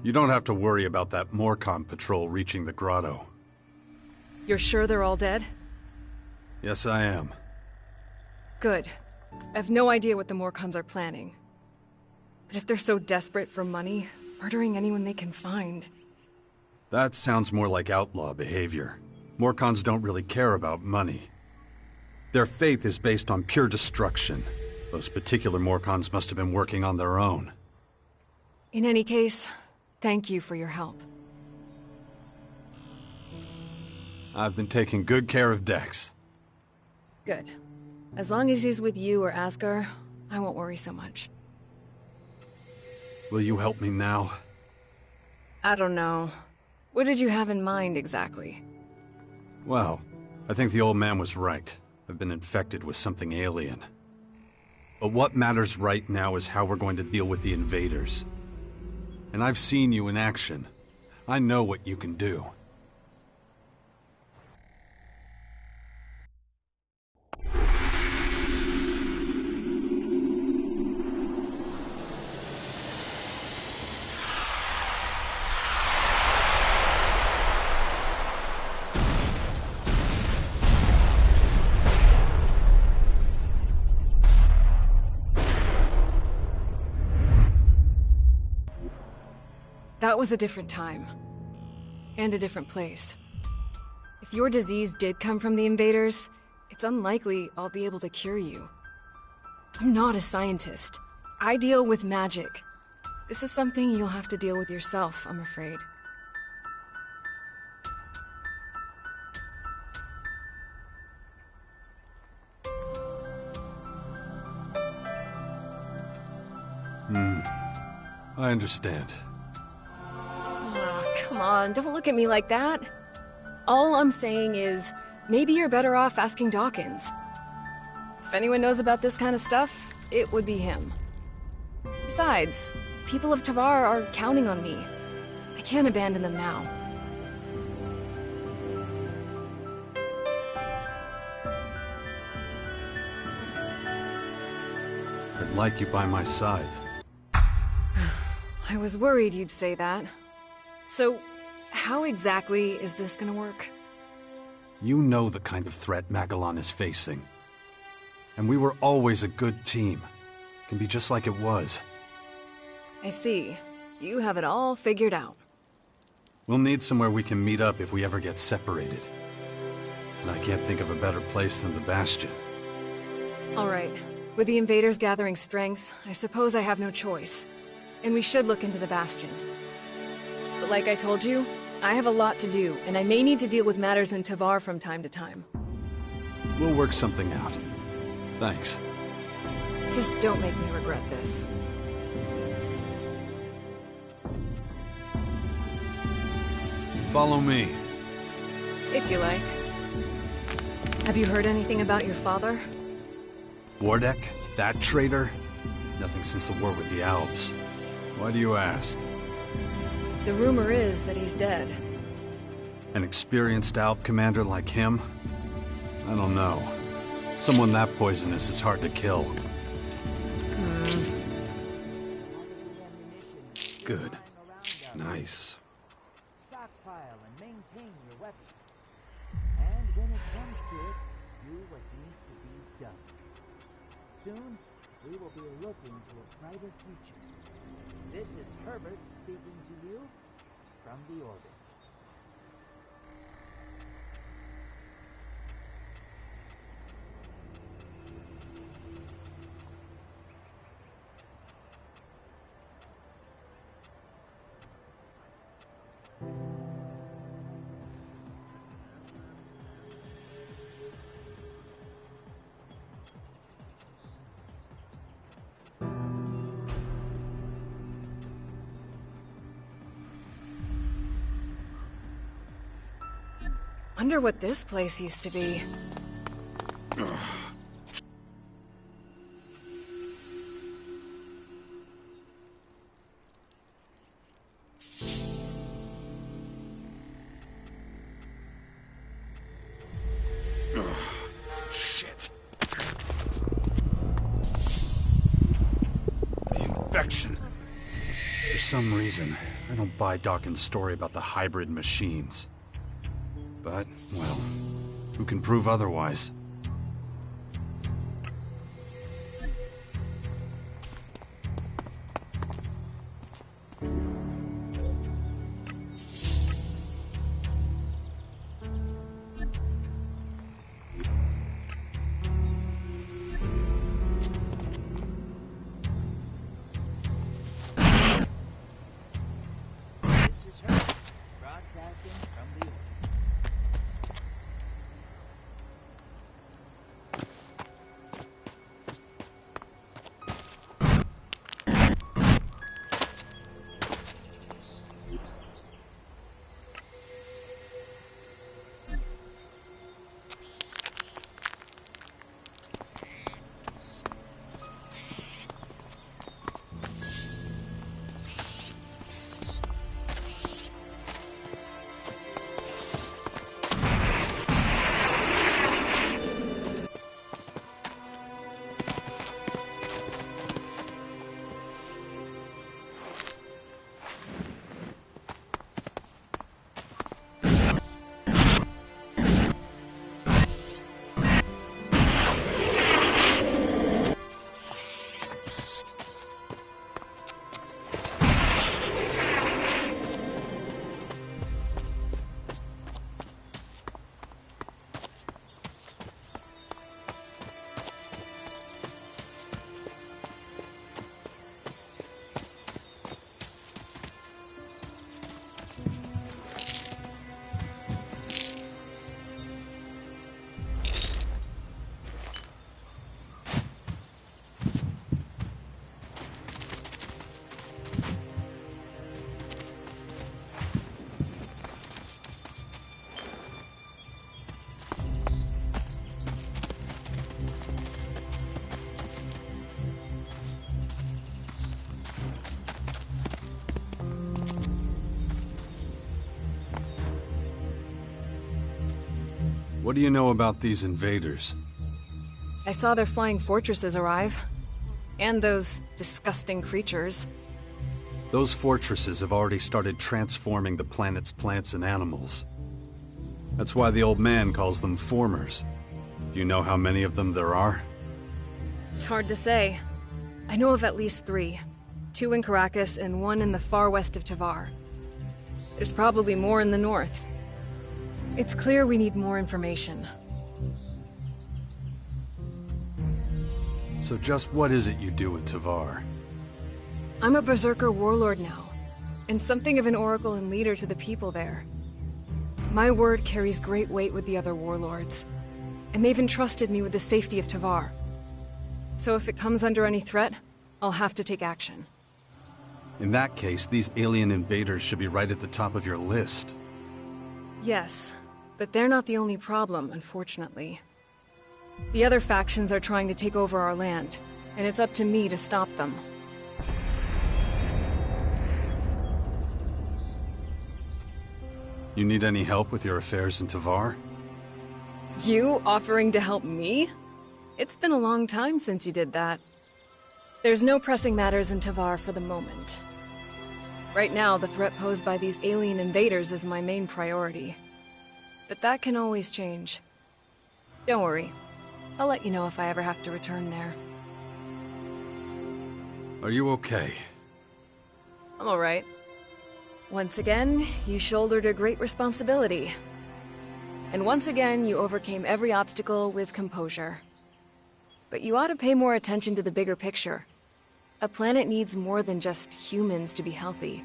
You don't have to worry about that Morcon patrol reaching the grotto. You're sure they're all dead? Yes, I am. Good. I have no idea what the Morcons are planning. But if they're so desperate for money, murdering anyone they can find... That sounds more like outlaw behavior. Morcons don't really care about money. Their faith is based on pure destruction. Those particular Morcons must have been working on their own. In any case, thank you for your help. I've been taking good care of Dex. Good. As long as he's with you or Asgar, I won't worry so much. Will you help me now? I don't know. What did you have in mind, exactly? Well, I think the old man was right. I've been infected with something alien. But what matters right now is how we're going to deal with the invaders. And I've seen you in action. I know what you can do. That was a different time. And a different place. If your disease did come from the invaders, it's unlikely I'll be able to cure you. I'm not a scientist. I deal with magic. This is something you'll have to deal with yourself, I'm afraid. I understand. Come on, don't look at me like that. All I'm saying is, maybe you're better off asking Dawkins. If anyone knows about this kind of stuff, it would be him. Besides, people of Tavar are counting on me. I can't abandon them now. I'd like you by my side. I was worried you'd say that. So, how exactly is this gonna work? You know the kind of threat Magellan is facing. And we were always a good team. Can be just like it was. I see. You have it all figured out. We'll need somewhere we can meet up if we ever get separated. And I can't think of a better place than the Bastion. All right. With the invaders gathering strength, I suppose I have no choice. And we should look into the Bastion. But like I told you, I have a lot to do, and I may need to deal with matters in Tavar from time to time. We'll work something out. Thanks. Just don't make me regret this. Follow me. If you like. Have you heard anything about your father? Wardek? That traitor? Nothing since the war with the Alps. Why do you ask? The rumor is that he's dead. An experienced Alp commander like him? I don't know. Someone that poisonous is hard to kill. Good. Nice. Stockpile and maintain your weapons. And when it comes to it, do what needs to be done. Soon, we will be looking to a brighter future. This is Herbert speaking to you from the orbit. Wonder what this place used to be. Shit. The infection. For some reason, I don't buy Dawkins' story about the hybrid machines. But, well, who can prove otherwise? This is Herbert, broadcasting from the orbit. What do you know about these invaders? I saw their flying fortresses arrive. And those disgusting creatures. Those fortresses have already started transforming the planet's plants and animals. That's why the old man calls them formers. Do you know how many of them there are? It's hard to say. I know of at least 3. 2 in Caracas and 1 in the far west of Tavar. There's probably more in the north. It's clear we need more information. So just what is it you do in Tavar? I'm a Berserker warlord now, and something of an oracle and leader to the people there. My word carries great weight with the other warlords, and they've entrusted me with the safety of Tavar. So if it comes under any threat, I'll have to take action. In that case, these alien invaders should be right at the top of your list. Yes, but they're not the only problem, unfortunately. The other factions are trying to take over our land, and it's up to me to stop them. You need any help with your affairs in Tavar? You offering to help me? It's been a long time since you did that. There's no pressing matters in Tavar for the moment. Right now, the threat posed by these alien invaders is my main priority. But that can always change. Don't worry. I'll let you know if I ever have to return there. Are you okay? I'm alright. Once again, you shouldered a great responsibility. And once again, you overcame every obstacle with composure. But you ought to pay more attention to the bigger picture. A planet needs more than just humans to be healthy.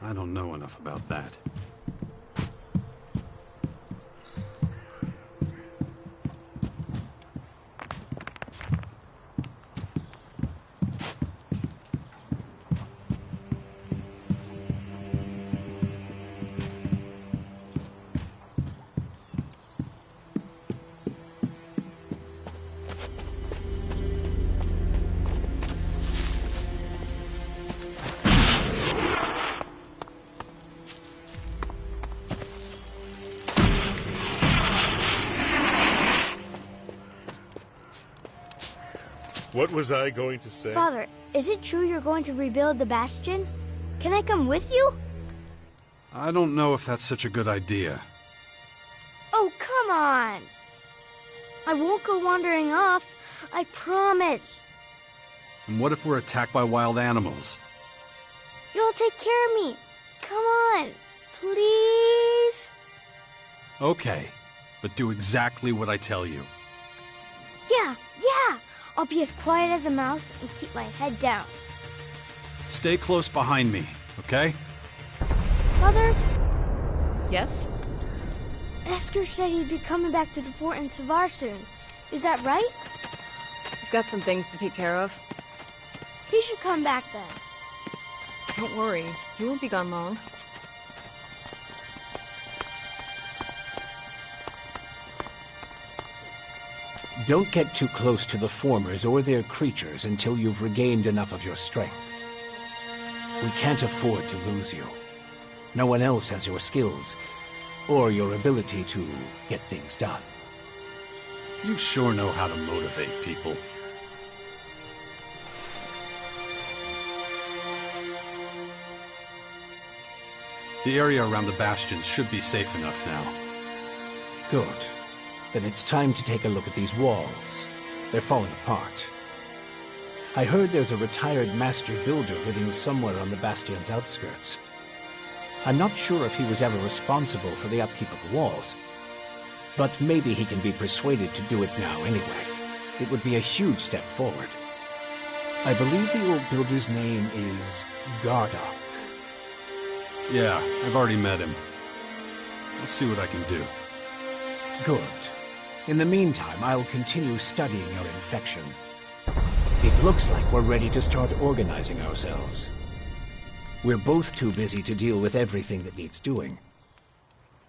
I don't know enough about that. What was I going to say? Father, is it true you're going to rebuild the Bastion? Can I come with you? I don't know if that's such a good idea. Oh, come on! I won't go wandering off. I promise. And what if we're attacked by wild animals? You'll take care of me. Come on, please? Okay, but do exactly what I tell you. Yeah. I'll be as quiet as a mouse and keep my head down. Stay close behind me. okay? Mother, Yes? Esker said he'd be coming back to the fort in Tavar soon. Is that right? He's got some things to take care of. He should come back then. Don't worry, he won't be gone long. Don't get too close to the Formers or their creatures until you've regained enough of your strength. We can't afford to lose you. No one else has your skills, or your ability to get things done. You sure know how to motivate people. The area around the bastions should be safe enough now. Good. Then it's time to take a look at these walls. They're falling apart. I heard there's a retired master builder living somewhere on the bastion's outskirts. I'm not sure if he was ever responsible for the upkeep of the walls, but maybe he can be persuaded to do it now anyway. It would be a huge step forward. I believe the old builder's name is Gardock. Yeah, I've already met him. I'll see what I can do. Good. In the meantime, I'll continue studying your infection. It looks like we're ready to start organizing ourselves. We're both too busy to deal with everything that needs doing.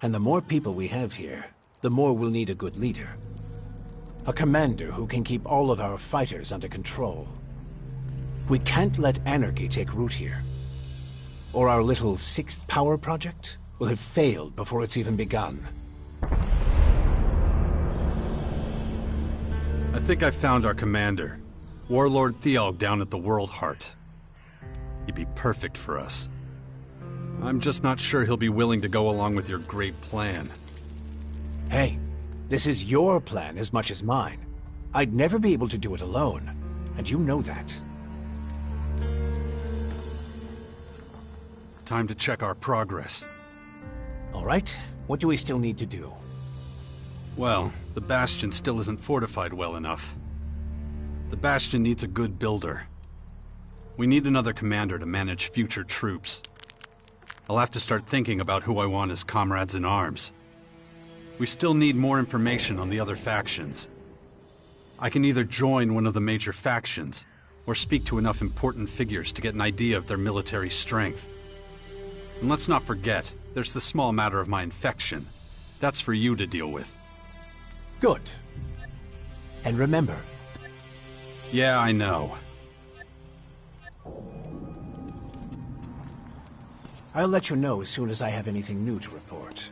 And the more people we have here, the more we'll need a good leader. A commander who can keep all of our fighters under control. We can't let anarchy take root here, or our little sixth power project will have failed before it's even begun. I think I found our commander, Warlord Thealg down at the World Heart. He'd be perfect for us. I'm just not sure he'll be willing to go along with your great plan. Hey, this is your plan as much as mine. I'd never be able to do it alone, and you know that. Time to check our progress. All right, what do we still need to do? Well, the Bastion still isn't fortified well enough. The Bastion needs a good builder. We need another commander to manage future troops. I'll have to start thinking about who I want as comrades in arms. We still need more information on the other factions. I can either join one of the major factions, or speak to enough important figures to get an idea of their military strength. And let's not forget, there's the small matter of my infection. That's for you to deal with. Good. And remember... Yeah, I know. I'll let you know as soon as I have anything new to report.